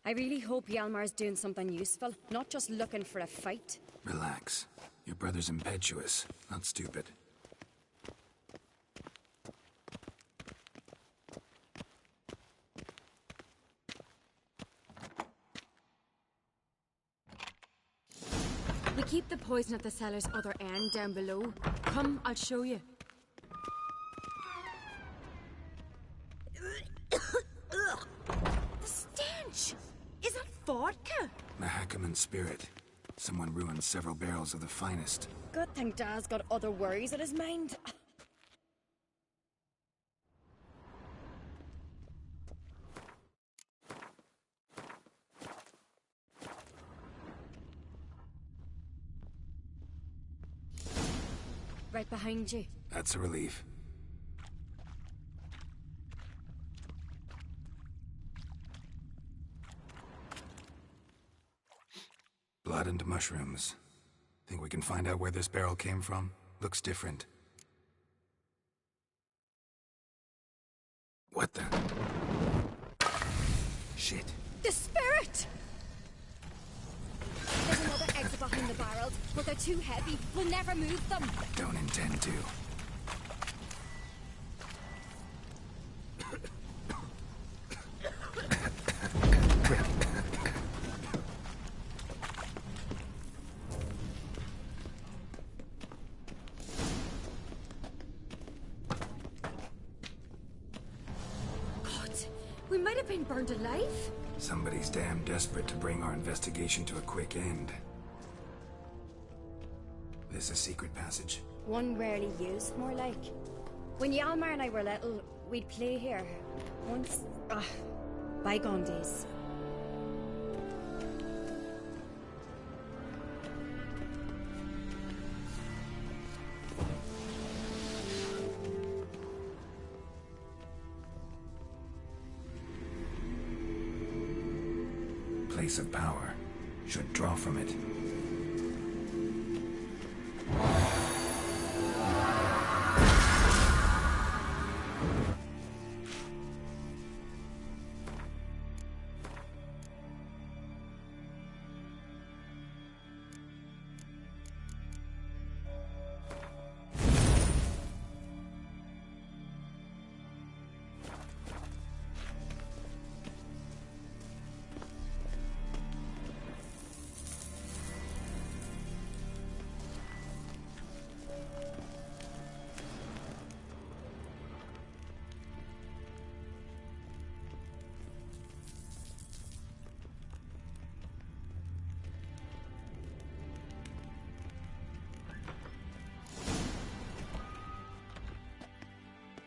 I really hope Hjalmar's doing something useful, not just looking for a fight. Relax. Your brother's impetuous, not stupid. We keep the poison at the cellar's other end down below. Come, I'll show you. The stench! Is that vodka? Mahakaman spirit. Someone ruined several barrels of the finest. Good thing Dad's got other worries in his mind. Right behind you. That's a relief. Blood and mushrooms. Think we can find out where this barrel came from? Looks different. What the? Shit. The spirit! There's another exit behind the barrels, but they're too heavy. We'll never move them. Don't intend to. We might have been burned alive. Somebody's damn desperate to bring our investigation to a quick end. This a secret passage? One rarely used, more like. When Hjalmar and I were little, we'd play here. Once... bygone days. Place of power. Should draw from it.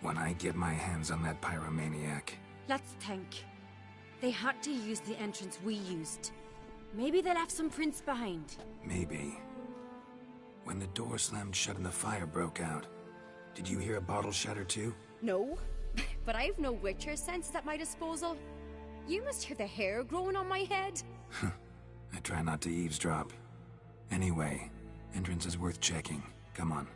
When I get my hands on that pyromaniac. Let's think. They had to use the entrance we used. Maybe they left some prints behind. Maybe. When the door slammed shut and the fire broke out, Did you hear a bottle shatter too? No, but I've no witcher senses at my disposal. You must hear the hair growing on my head. I try not to eavesdrop. Anyway, entrance is worth checking. Come on.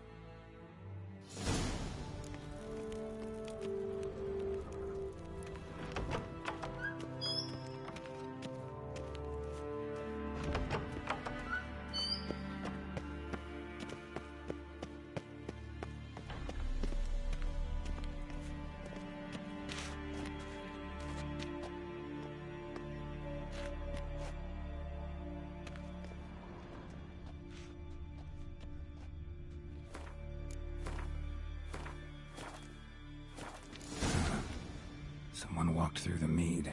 Someone walked through the mead.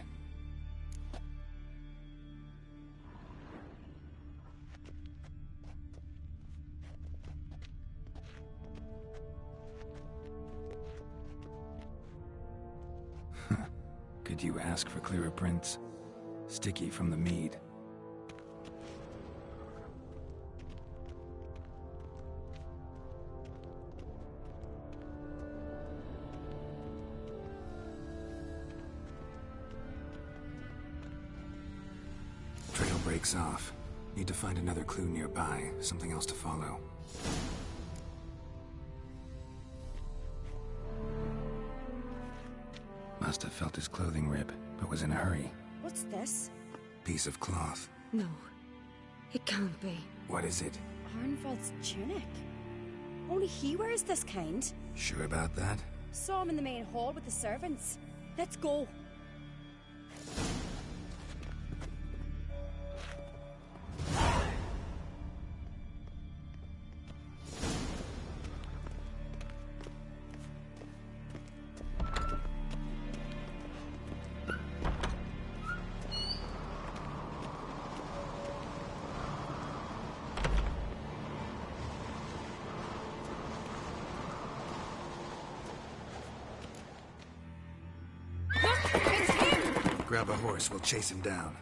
Could you ask for clearer prints? Sticky from the mead. Trail breaks off. Need to find another clue nearby, something else to follow. Must have felt his clothing rip, but was in a hurry. What's this? Piece of cloth. No, it can't be. What is it? Arnvald's tunic. Only he wears this kind. Sure about that? Saw him in the main hall with the servants. Let's go. Grab a horse, we'll chase him down.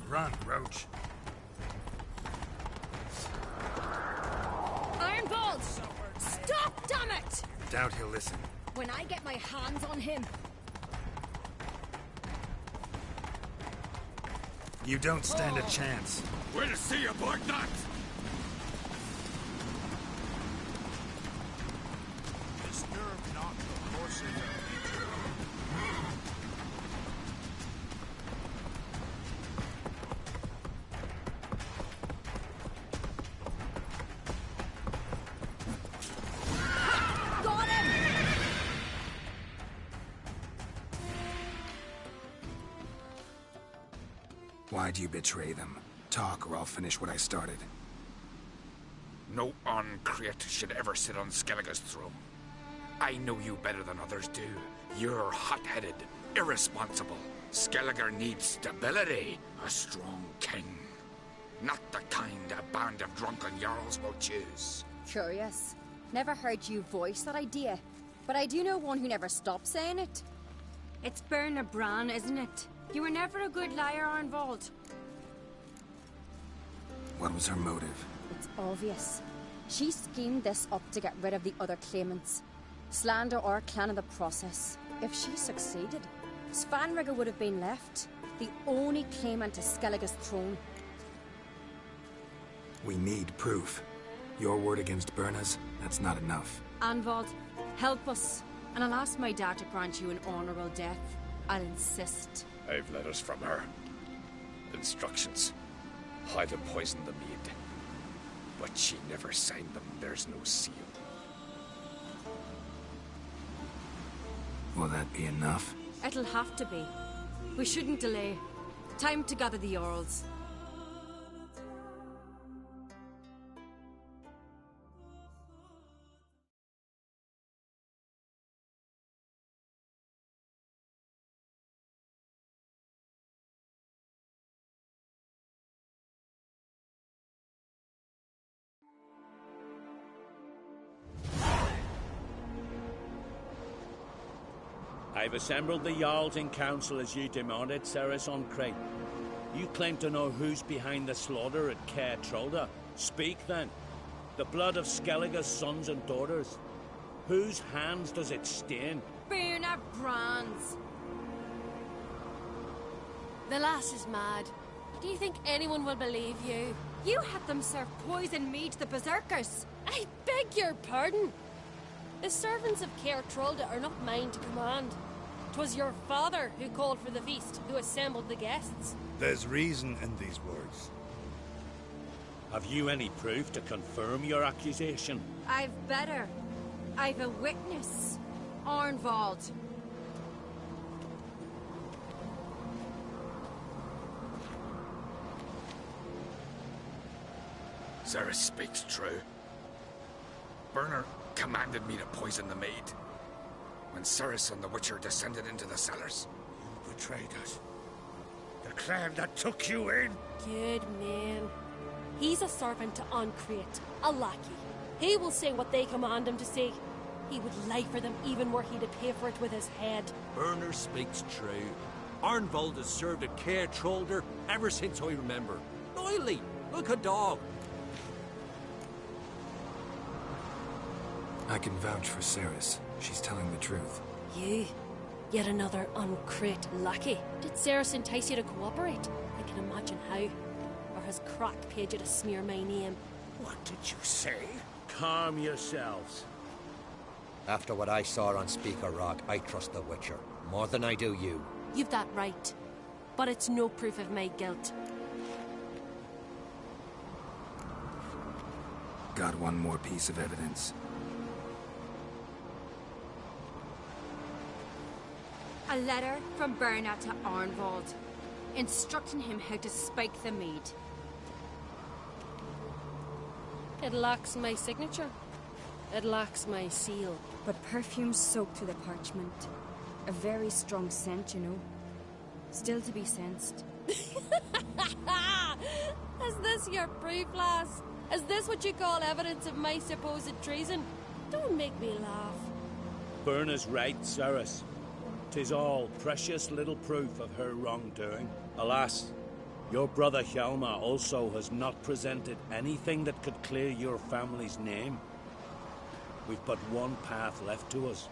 Run, Roach. Ironbolt! Stop, damn it! Doubt he'll listen. When I get my hands on him. You don't stand a chance. We'll see about that! Disturb not the horses of nature. Got him! Why'd you betray them? Talk, or I'll finish what I started. No uncreate should ever sit on Skellige's throne. I know you better than others do. You're hot-headed, irresponsible. Skellige needs stability, a strong king. Not the kind a band of drunken jarls will choose. Curious. Never heard you voice that idea. But I do know one who never stops saying it. It's Berna Bran, isn't it? You were never a good liar, Arnvald. What was her motive? It's obvious. She schemed this up to get rid of the other claimants. Slander our clan in the process. If she succeeded, Svanrige would have been left, the only claimant to Skellige's throne. We need proof. Your word against Berna's, that's not enough. Arnvald, help us. And I'll ask my dad to grant you an honourable death. I'll insist. I've letters from her. Instructions. How to poison the mead. But she never signed them. There's no seal. Will that be enough? It'll have to be. We shouldn't delay. Time to gather the Jarls. I've assembled the Jarls in council as you demanded, Ceres on Crate. You claim to know who's behind the slaughter at Geralto. Speak then. The blood of Skellige's sons and daughters. Whose hands does it stain? Berna Brands. The lass is mad. Do you think anyone will believe you? You had them serve poison mead to the berserkers. I beg your pardon. The servants of Geralto are not mine to command. 'Twas your father who called for the feast, who assembled the guests. There's reason in these words. Have you any proof to confirm your accusation? I've better. I've a witness. Arnvald. Ceres speaks true. Berner commanded me to poison the maid. When Ceres and the Witcher descended into the cellars. You betrayed us. The clan that took you in. Good man. He's a servant to Ancrete, a lackey. He will say what they command him to say. He would lie for them even were he to pay for it with his head. Berner speaks true. Arnvald has served at Geralto ever since I remember. Loyally, like a dog. I can vouch for Ceres. She's telling the truth. You? Yet another Ancrete lackey. Did Ceres entice you to cooperate? I can imagine how. Or has Crack paid you to smear my name? What did you say? Calm yourselves. After what I saw on Speaker Rock, I trust the Witcher. More than I do you. You've that right. But it's no proof of my guilt. Got one more piece of evidence. A letter from Berna to Arnvald, instructing him how to spike the mead. It lacks my signature. It lacks my seal. But perfume soaked through the parchment. A very strong scent, you know. Still to be sensed. Is this your proof, lass? Is this what you call evidence of my supposed treason? Don't make me laugh. Berna's right, Ceres. 'Tis all precious little proof of her wrongdoing. Alas, your brother Hjalmar also has not presented anything that could clear your family's name. We've but one path left to us.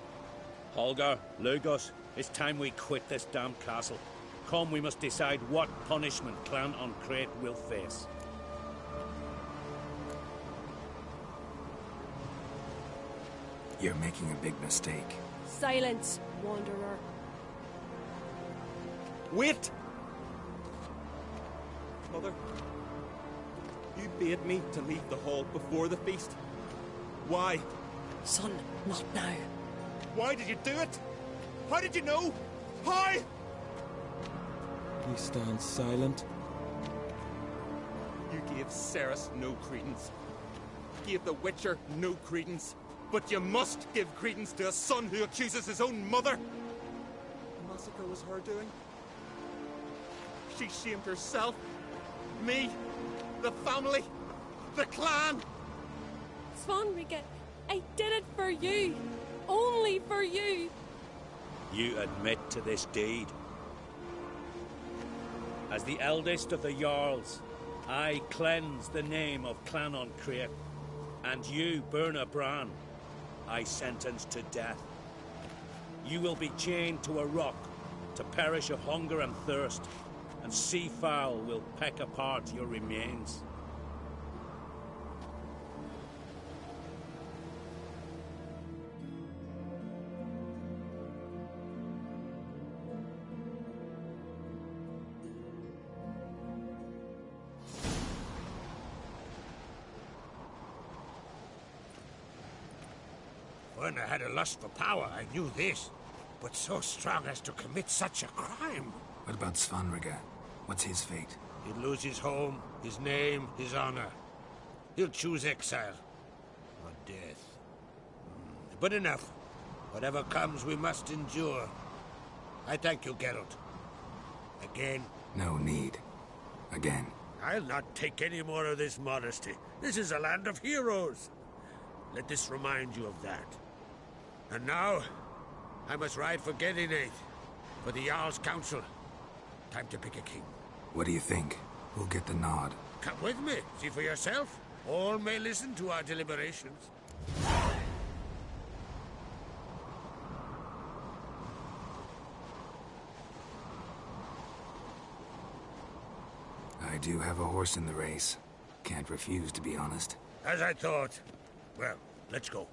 Holger, Lugos, it's time we quit this damn castle. Come, we must decide what punishment Clan Ancrete will face. You're making a big mistake. Silence, wanderer. Wait! Mother, you bade me to leave the hall before the feast. Why? Son, not now. Why did you do it? How did you know? How? He stands silent. You gave Ceres no credence. Gave the Witcher no credence. But you must give credence to a son who accuses his own mother. The massacre was her doing. She shamed herself, me, the family, the clan. Svanrika, I did it for you. Only for you. You admit to this deed. As the eldest of the Jarls, I cleanse the name of Clan Ancrete, and you, Berna Bran, I sentence to death. You will be chained to a rock to perish of hunger and thirst, and sea fowl will peck apart your remains. When I had a lust for power, I knew this. But so strong as to commit such a crime. What about Svanrika? What's his fate? He'll lose his home, his name, his honor. He'll choose exile. Or death. But enough. Whatever comes, we must endure. I thank you, Geralt. Again. No need. Again. I'll not take any more of this modesty. This is a land of heroes. Let this remind you of that. And now, I must ride for Gedinate, for the Jarl's Council. Time to pick a king. What do you think? Who'll get the nod? Come with me. See for yourself. All may listen to our deliberations. I do have a horse in the race. Can't refuse, to be honest. As I thought. Well, let's go.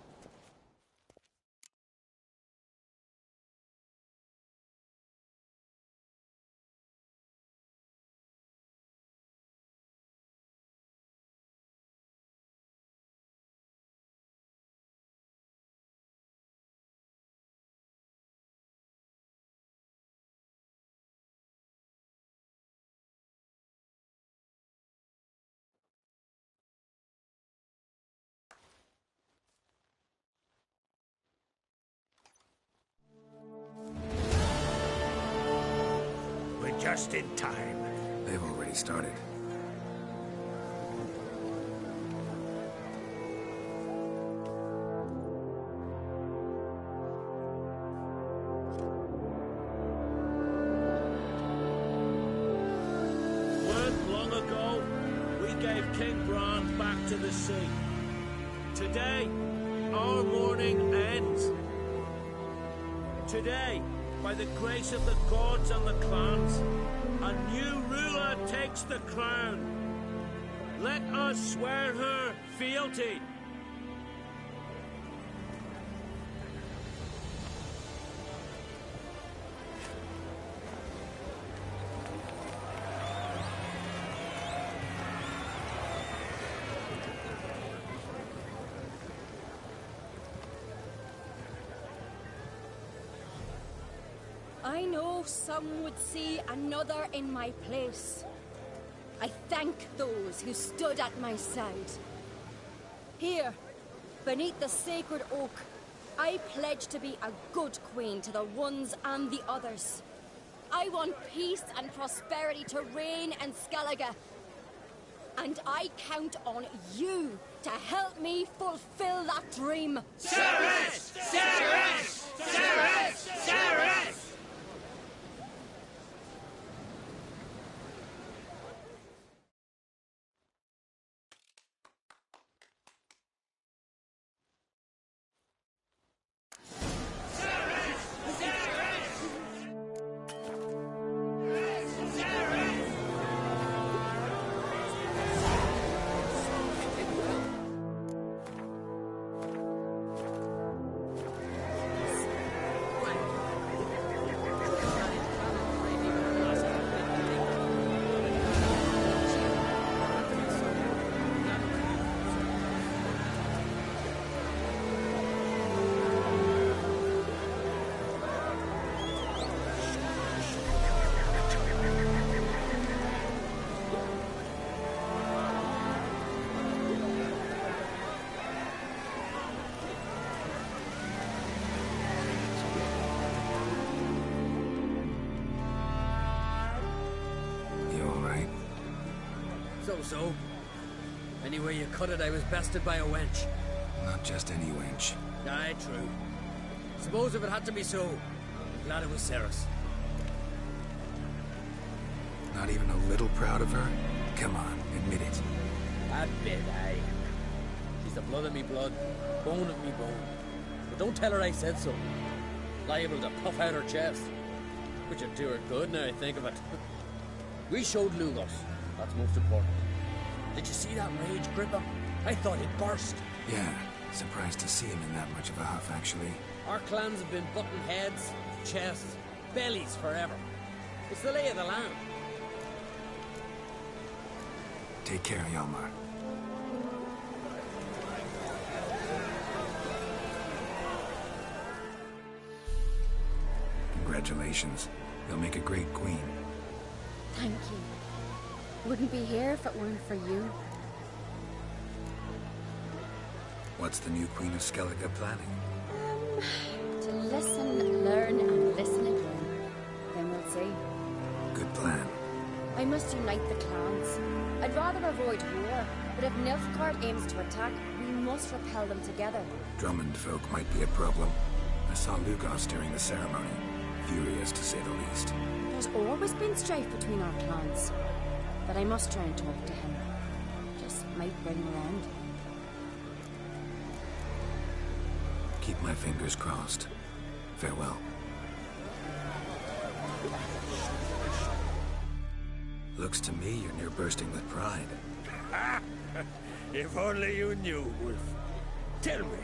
We're just in time. They've already started. Long ago, we gave King Bran back to the sea. Today, our mourning ends. Today, by the grace of the gods and the clans, a new ruler takes the crown. Let us swear her fealty. I know some would see another in my place. I thank those who stood at my side. Here, beneath the sacred oak, I pledge to be a good queen to the ones and the others. I want peace and prosperity to reign in Skellige. And I count on you to help me fulfill that dream. Ceres! Ceres! Ceres! Ceres! So. Any way you cut it, I was bested by a wench. Not just any wench. Aye, true. Suppose if it had to be so, I'm glad it was Ceres. Not even a little proud of her? Come on, admit it. A bit, aye. She's the blood of me blood, bone of me bone. But don't tell her I said so. Liable to puff out her chest. Which would do her good now I think of it. We showed Lugos. That's most important. Did you see that rage grip him? I thought he'd burst. Yeah, surprised to see him in that much of a huff, actually. Our clans have been butting heads, chests, bellies forever. It's the lay of the land. Take care, Hjalmar. Congratulations. You'll make a great queen. Thank you. Wouldn't be here if it weren't for you. What's the new Queen of Skellige planning? To listen, learn, and listen again. Then we'll see. Good plan. I must unite the clans. I'd rather avoid war, but if Nilfgaard aims to attack, we must repel them together. Drummond folk might be a problem. I saw Lugos during the ceremony. Furious, to say the least. There's always been strife between our clans. But I must try and talk to him. Just might bring him around. Keep my fingers crossed. Farewell. Looks to me you're near bursting with pride. If only you knew, Wolf. Tell me,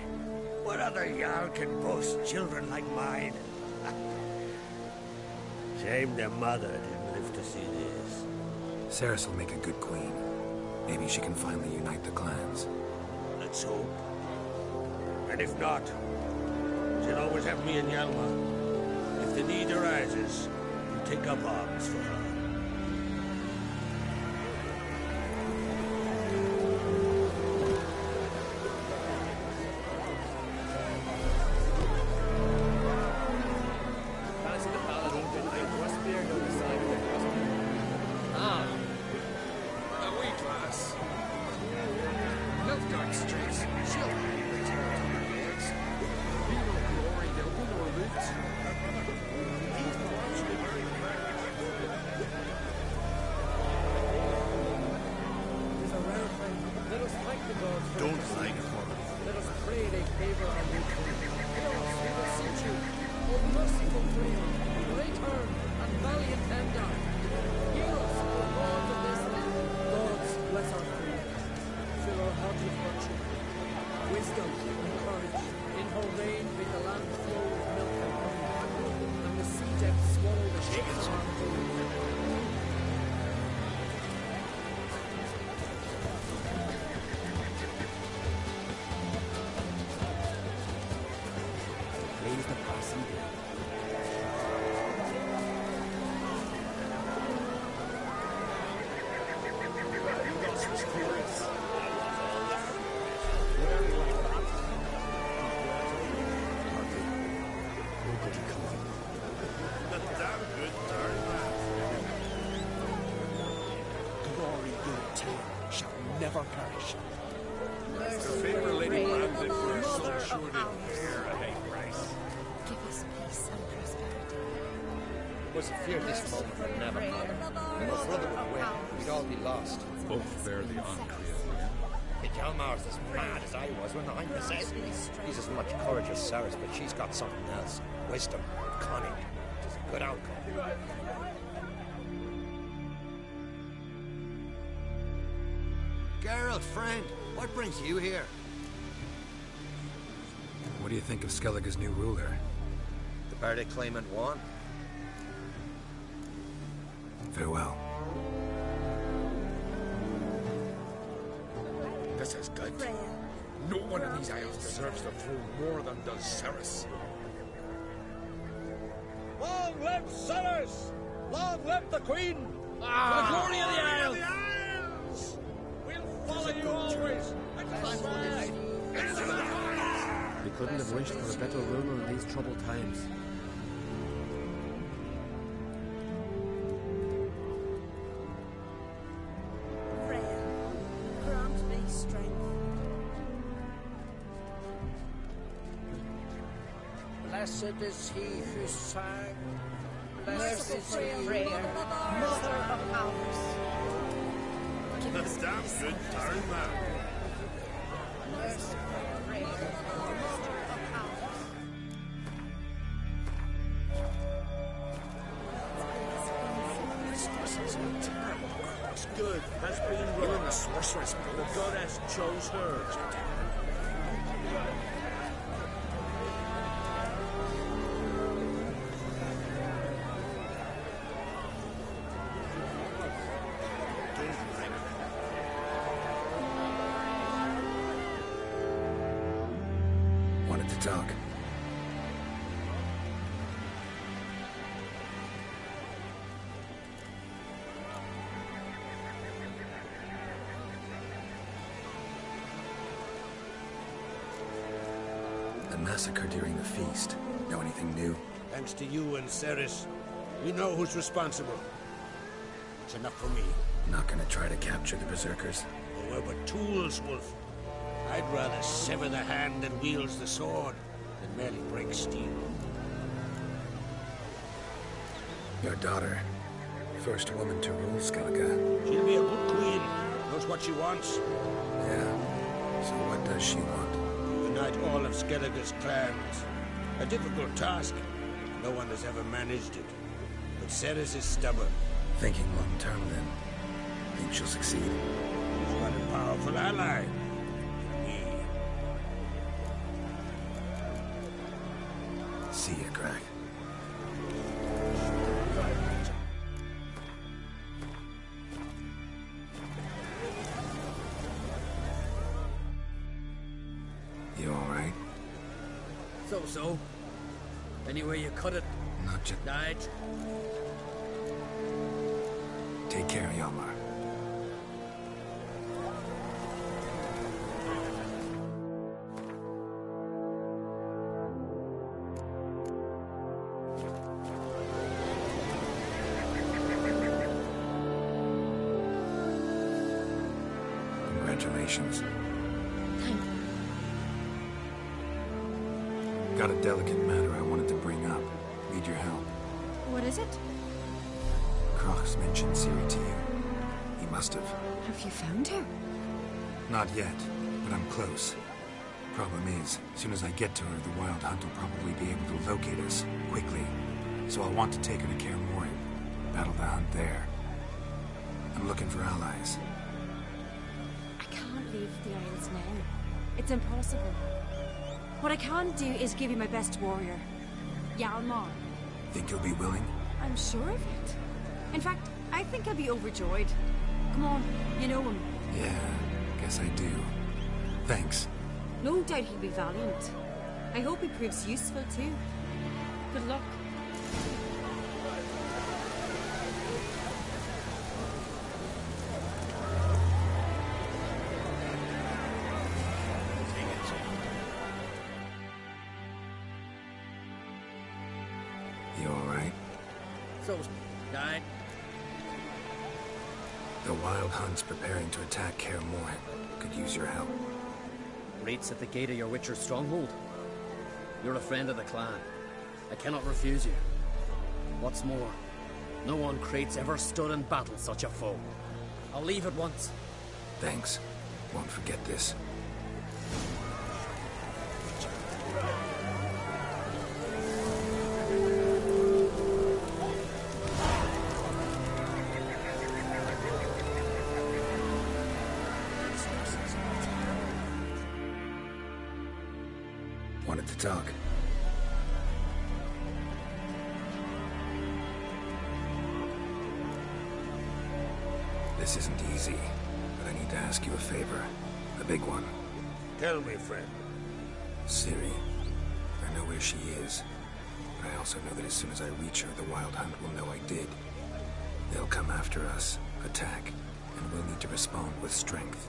what other Jarl can boast children like mine? Shame their mother didn't live to see this. Cerys will make a good queen. Maybe she can finally unite the clans. Let's hope. And if not, she'll always have me and Yalma. If the need arises, we'll take up arms for her. Never perish. The favor Lady Brand did for her son sure did bear a high price. Give us peace and prosperity. Was a fear this moment would never come. My brother would win, we'd all be lost. Both bear the uncreate. Hjalmar's as mad as I was when I'm possessed. He's as much courage as Cerys, but she's got something else. Wisdom, cunning. It's a good outcome. Geralt, friend, what brings you here? What do you think of Skellige's new ruler? The Bardic claimant won. Farewell. This is good. No one in these isles deserves the throne more than does Cerys. Long live Cerys! Long live the Queen! For the glory of the Isles! We'll follow you always! We couldn't have wished for a better ruler in these troubled times. Grant me strength. Blessed is he who sang. Blessed is Merciful he. Freya, mother of ours. The damn good turn, man. Merciful Freya, mother of ours. This is a terrible cross. Good has been wrong. You and the sorceress, The goddess chose her. Wanted to talk. The massacre during the feast. Know anything new? Thanks to you and Cerys, we know who's responsible. It's enough for me. Not gonna try to capture the berserkers. They were but tools, Wolf. I'd rather sever the hand that wields the sword than merely break steel. Your daughter. First woman to rule Skellige. She'll be a good queen. Knows what she wants. Yeah. So what does she want? Unite all of Skellige's clans. A difficult task. No one has ever managed it. But Ceres is stubborn. Thinking long term, then. Think she'll succeed? She's got a powerful ally. Me. See ya, Crack. You alright? So. Anyway you cut it. Not just... Right. Take care, Hjalmar. Congratulations. Thank you. Got a delicate matter I wanted to bring up. Need your help. What is it? Croc's mentioned Ciri to you. He must have. Have you found her? Not yet, but I'm close. Problem is, as soon as I get to her, the Wild Hunt will probably be able to locate us, quickly. So I'll want to take her to Kaer Morhen. Battle the hunt there. I'm looking for allies. I can't leave the Isles now. It's impossible. What I can do is give you my best warrior, Hjalmar. Think you'll be willing? I'm sure of it. In fact, I think I'll be overjoyed. Come on, you know him. Yeah, guess I do. Thanks. No doubt he'll be valiant. I hope he proves useful too. Good luck. You alright? So, right. The Wild Hunt's preparing to attack Kaer Morhen. Could use your help. Rates at the gate of your Witcher's stronghold. You're a friend of the clan. I cannot refuse you. What's more, no one Crate's ever stood in battle such a foe. I'll leave at once. Thanks. Won't forget this. Wanted to talk. This isn't easy, but I need to ask you a favor. A big one. Tell me, friend. Ciri. I know where she is. But I also know that as soon as I reach her, the Wild Hunt will know I did. They'll come after us, attack, and we'll need to respond with strength.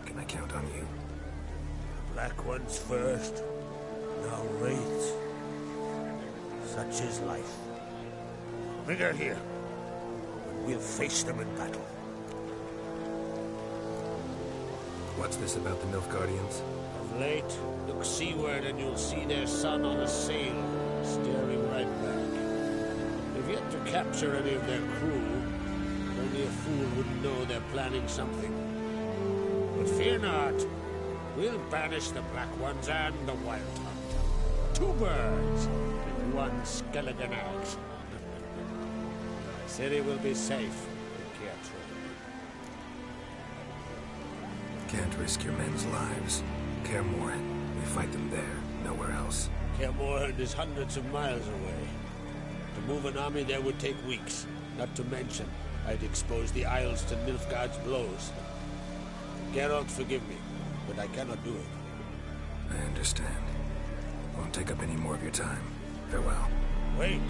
Can I count on you? Black ones first. Now wraiths. Such is life. Bring her here. And we'll face them in battle. What's this about the Nilfgaardians? Of late, look seaward and you'll see their sun on a sail, staring right back. They've yet to capture any of their crew, and only a fool would know they're planning something. But fear not. We'll banish the Black Ones and the Wild Hunt. Two birds with one Skellige axe. Ciri will be safe in Kaer Can't risk your men's lives. Kaer Morhen. We fight them there, nowhere else. Kaer Morhen is hundreds of miles away. To move an army there would take weeks. Not to mention, I'd expose the Isles to Nilfgaard's blows. Geralt, forgive me, but I cannot do it. I understand. Won't take up any more of your time. Farewell. Wait.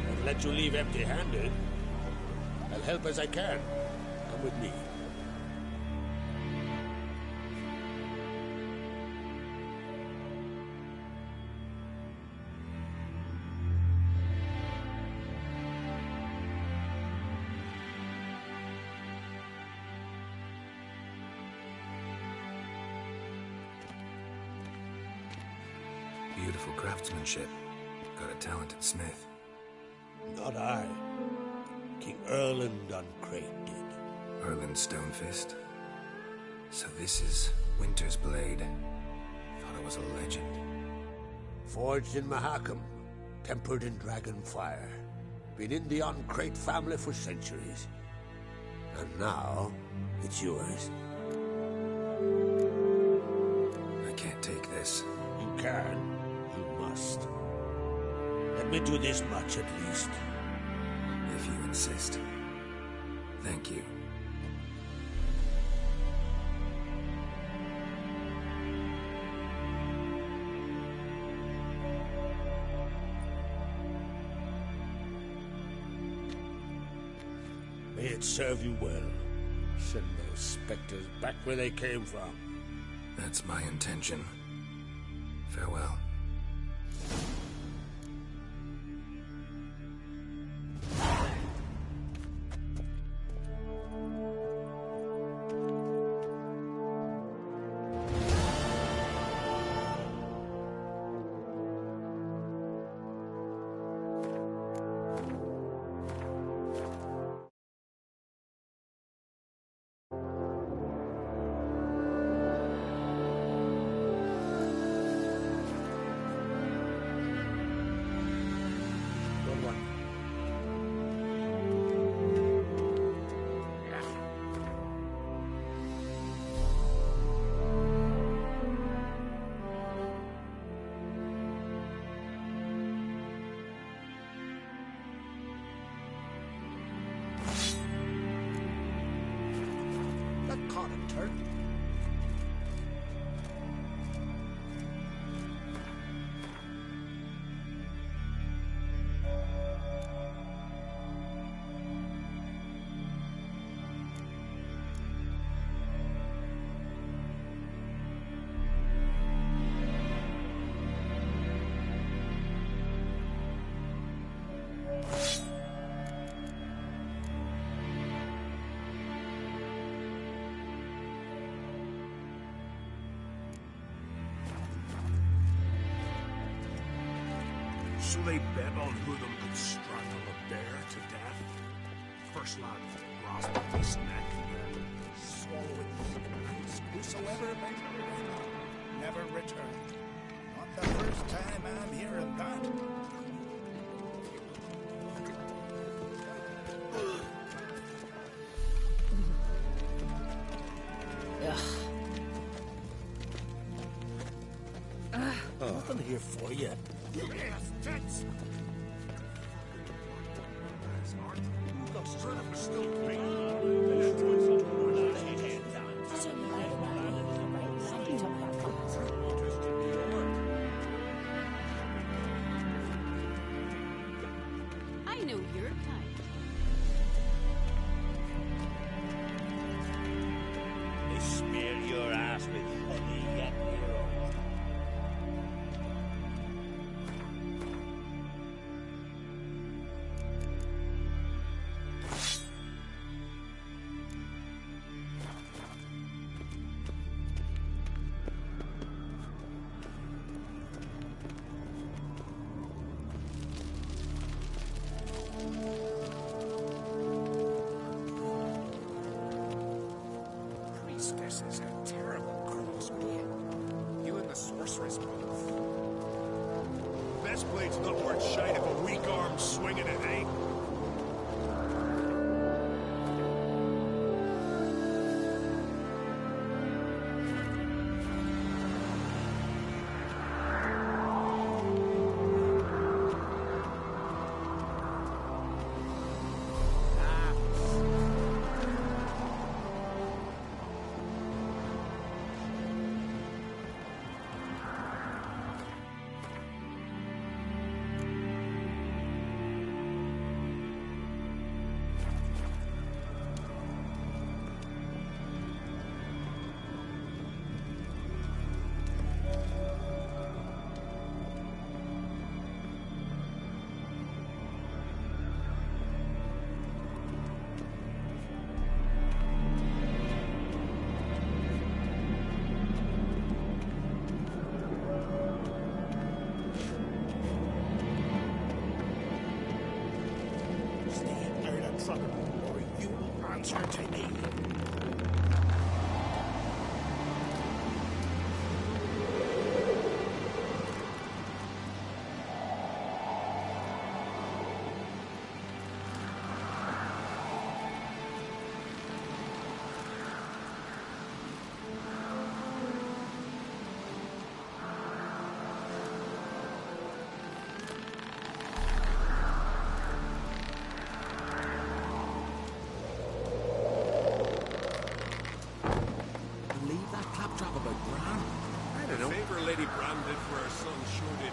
I'll let you leave empty-handed. I'll help as I can. Come with me. Beautiful craftsmanship. Got a talented smith. Not I. King Erland Uncrate did. Erland Stonefist? So this is Winter's Blade. Thought it was a legend. Forged in Mahakam, tempered in dragon fire. Been in the Uncrate family for centuries. And now, it's yours. I can't take this. You can. You must. Let me do this much at least. If you insist. Thank you. May it serve you well. Send those specters back where they came from. That's my intention. Farewell. So they bet on who of them could strangle a bear to death. First lad grasp at his neck and then swallow it. Whosoever may never return. Not the first time I'm hearing that. Nothing here for you. You bastards! I know your kind. They smear your ass with honey yet, hero. This is a terrible cross being. You and the sorceress both. Best blade's not worth shite if a weak arm swinging it, eh? know? favor Lady Bram did for her son sure did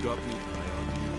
Got me eye on you.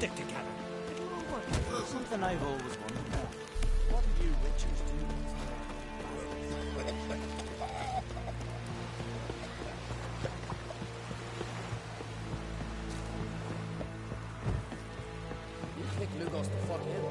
stick together. It'll all work. Something I've always wondered about. What do you witchers do? You kick Lugos the fuck in.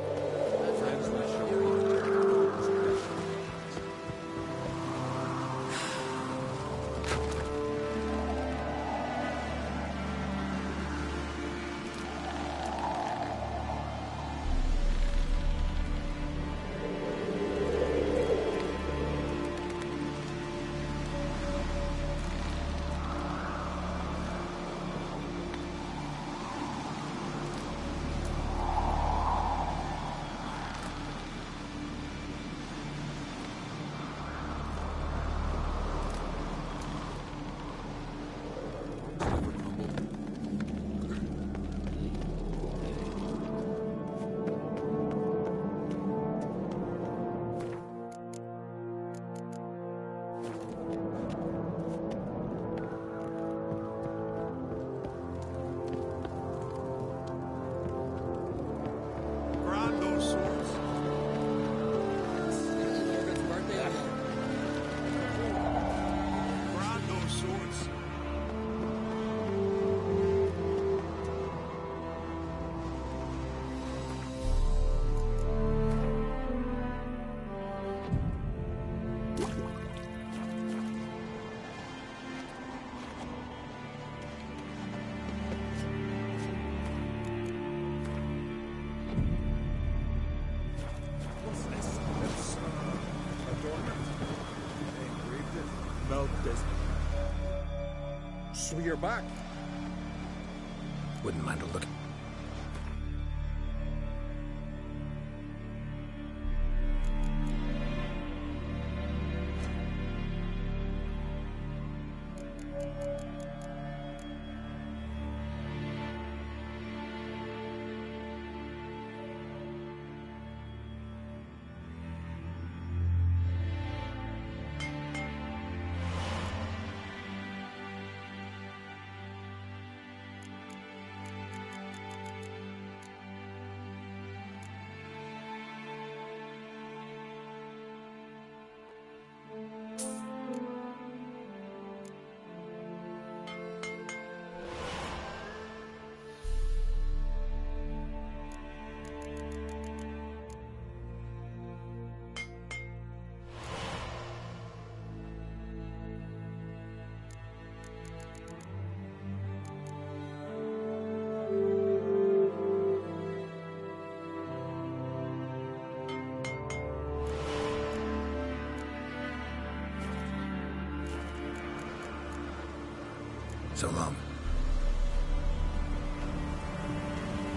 So you're back. Wouldn't mind a look. So long.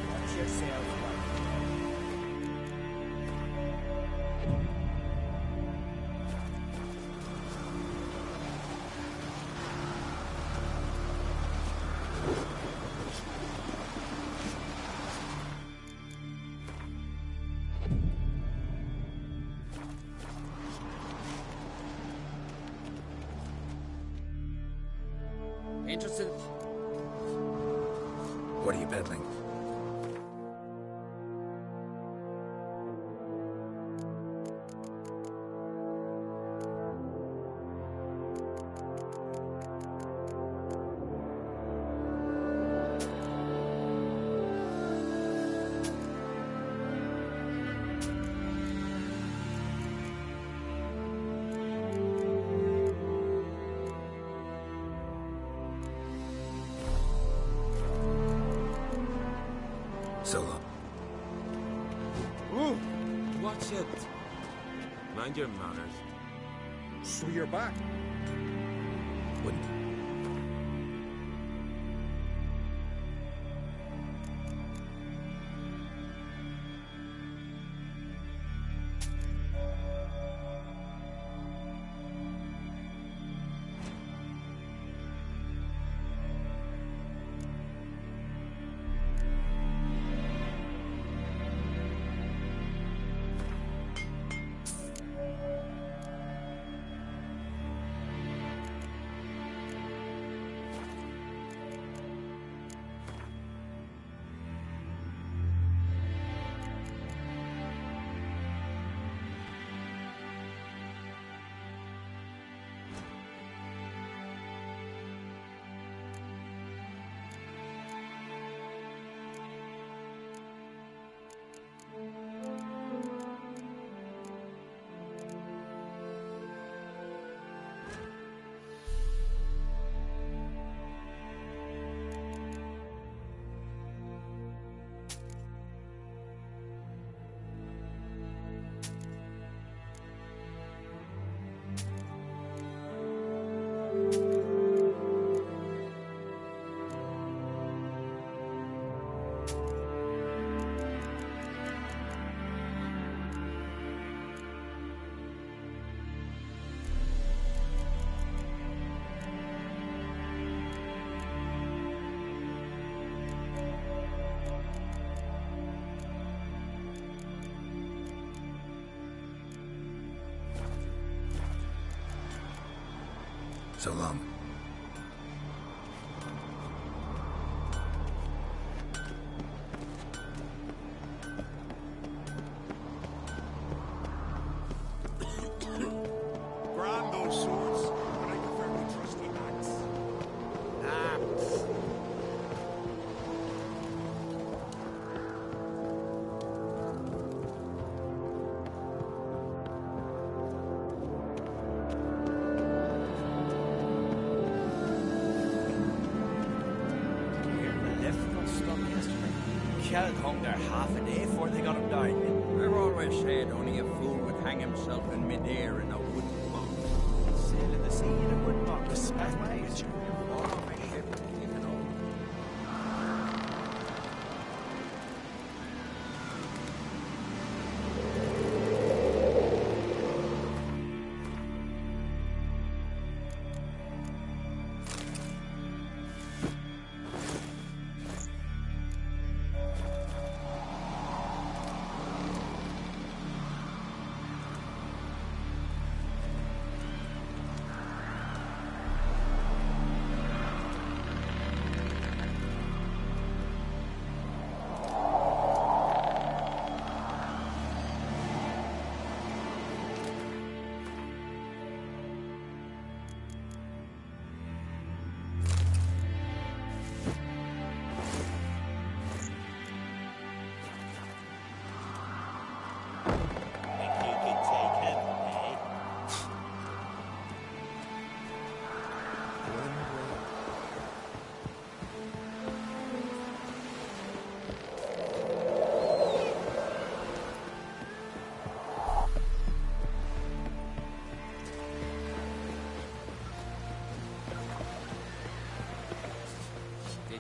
Watch yourself, Interested? What are you peddling? So long. Ooh, Watch it. Mind your manners. so you're back. Wouldn't. So long. Grand those swords, but I prefer the trusty axe. Ah, Killed hunger half a day before they got him down. I've always said only a fool would hang himself in mid-air in a wooden box. Sail in the sea in a wood box. That's my Witcher.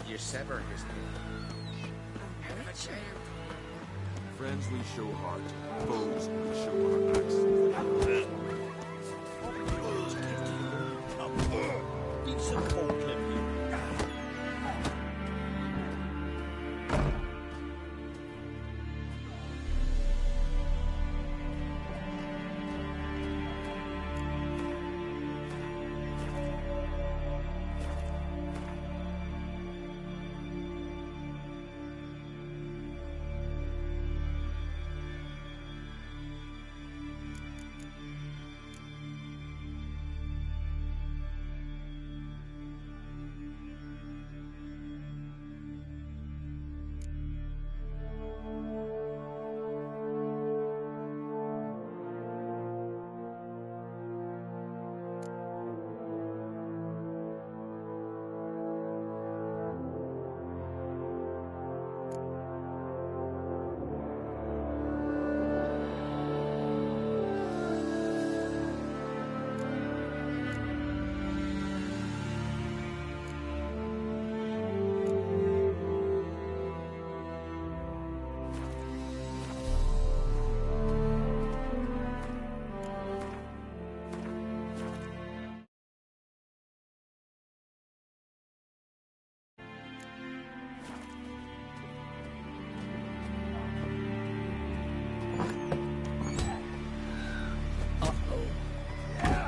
You sever his head. Friends we show heart, foes we show our axe. Decent old live you.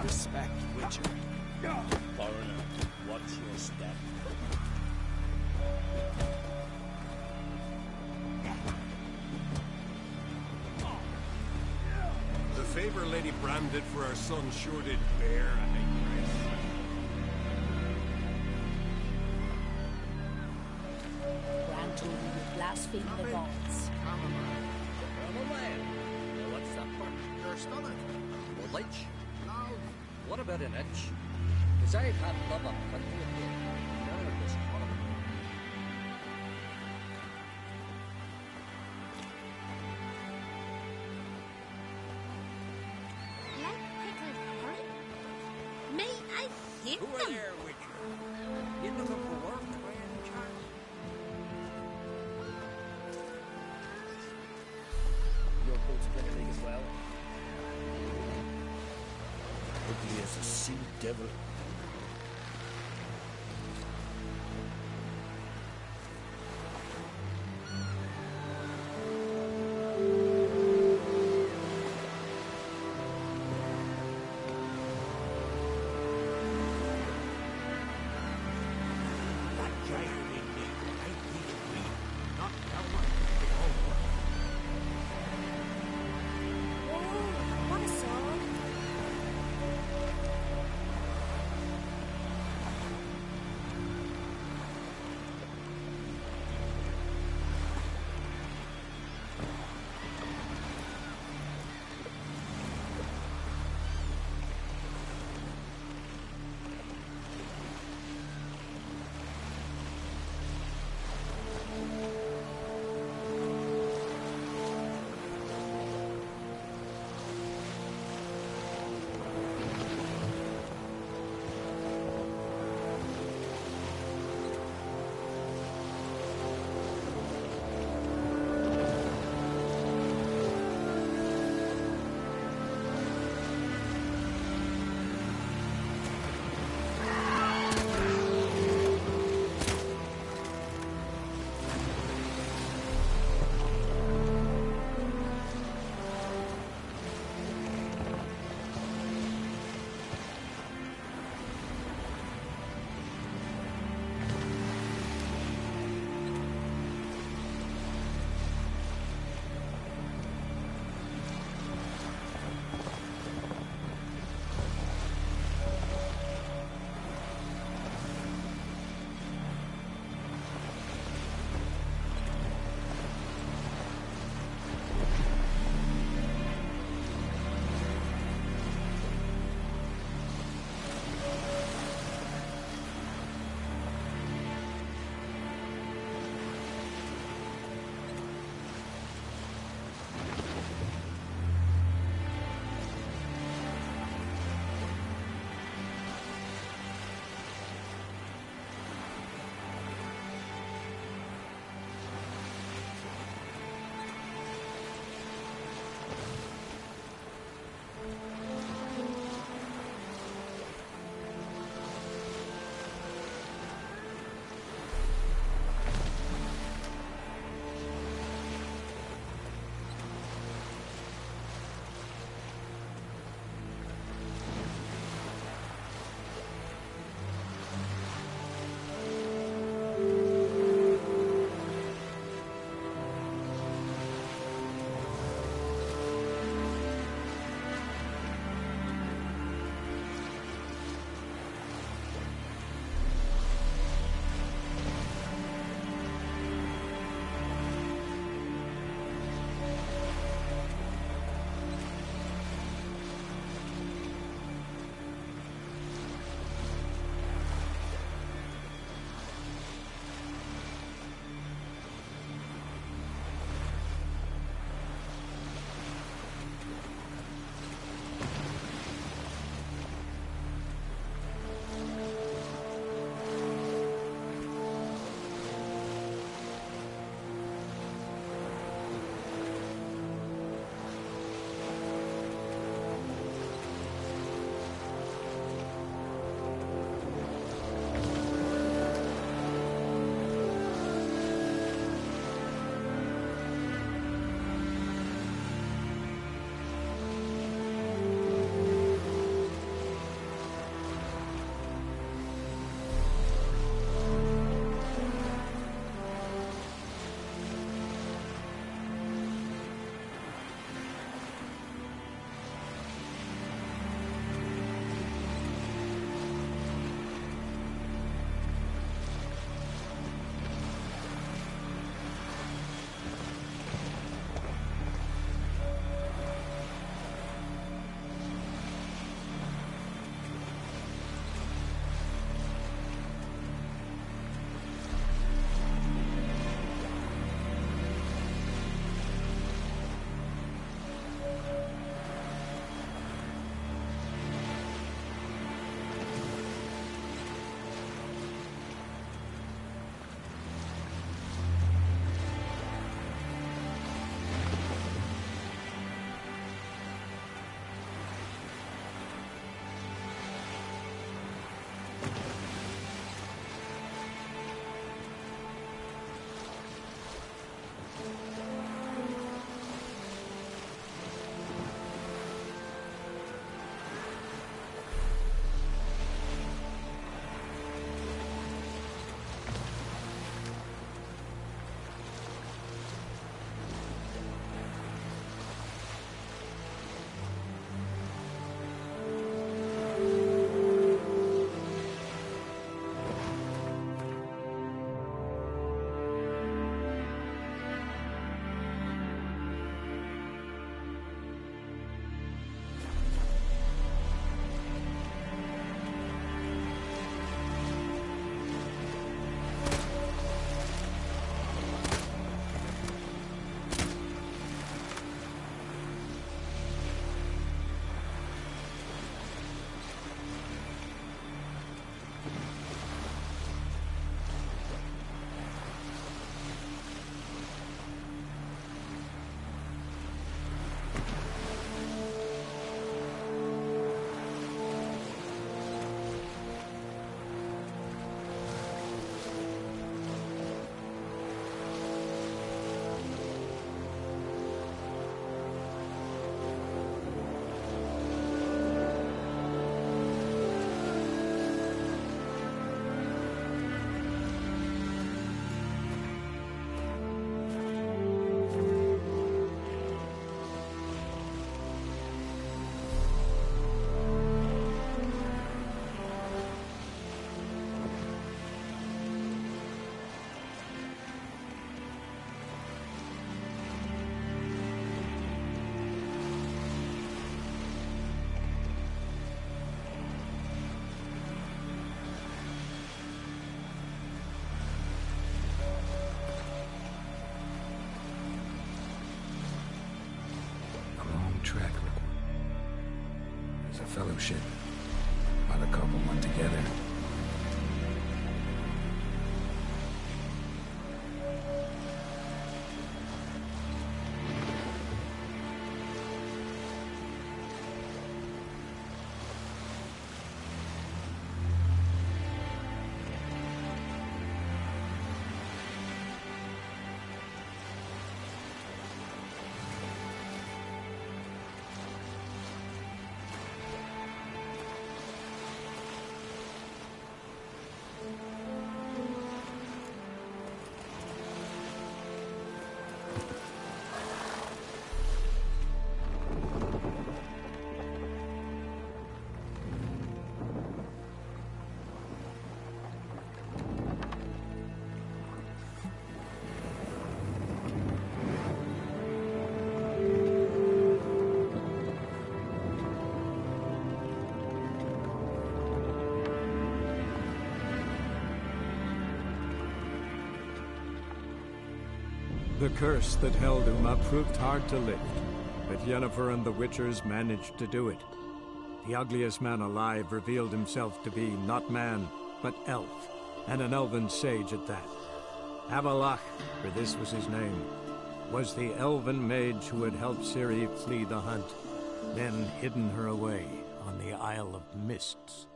Respect, Witcher. Foreigner, watch your step. The favor Lady Bram did for our son sure did bear a grace. Bran told you you blaspheme the gods. What's that for? Your stomach. More lich? What about an itch? Because I've had love of plenty of you. None of this horrible. Like pickled herring? May I hit Who them? are there, Witcher? You looking for work, by any chance? Your boat's pretty big as well. Ugly as a sea devil. shit. While the couple went together. The curse that held Uma proved hard to lift, but Yennefer and the Witchers managed to do it. The ugliest man alive revealed himself to be not man, but elf, and an elven sage at that. Avalach, for this was his name, was the elven mage who had helped Ciri flee the hunt, then hidden her away on the Isle of Mists.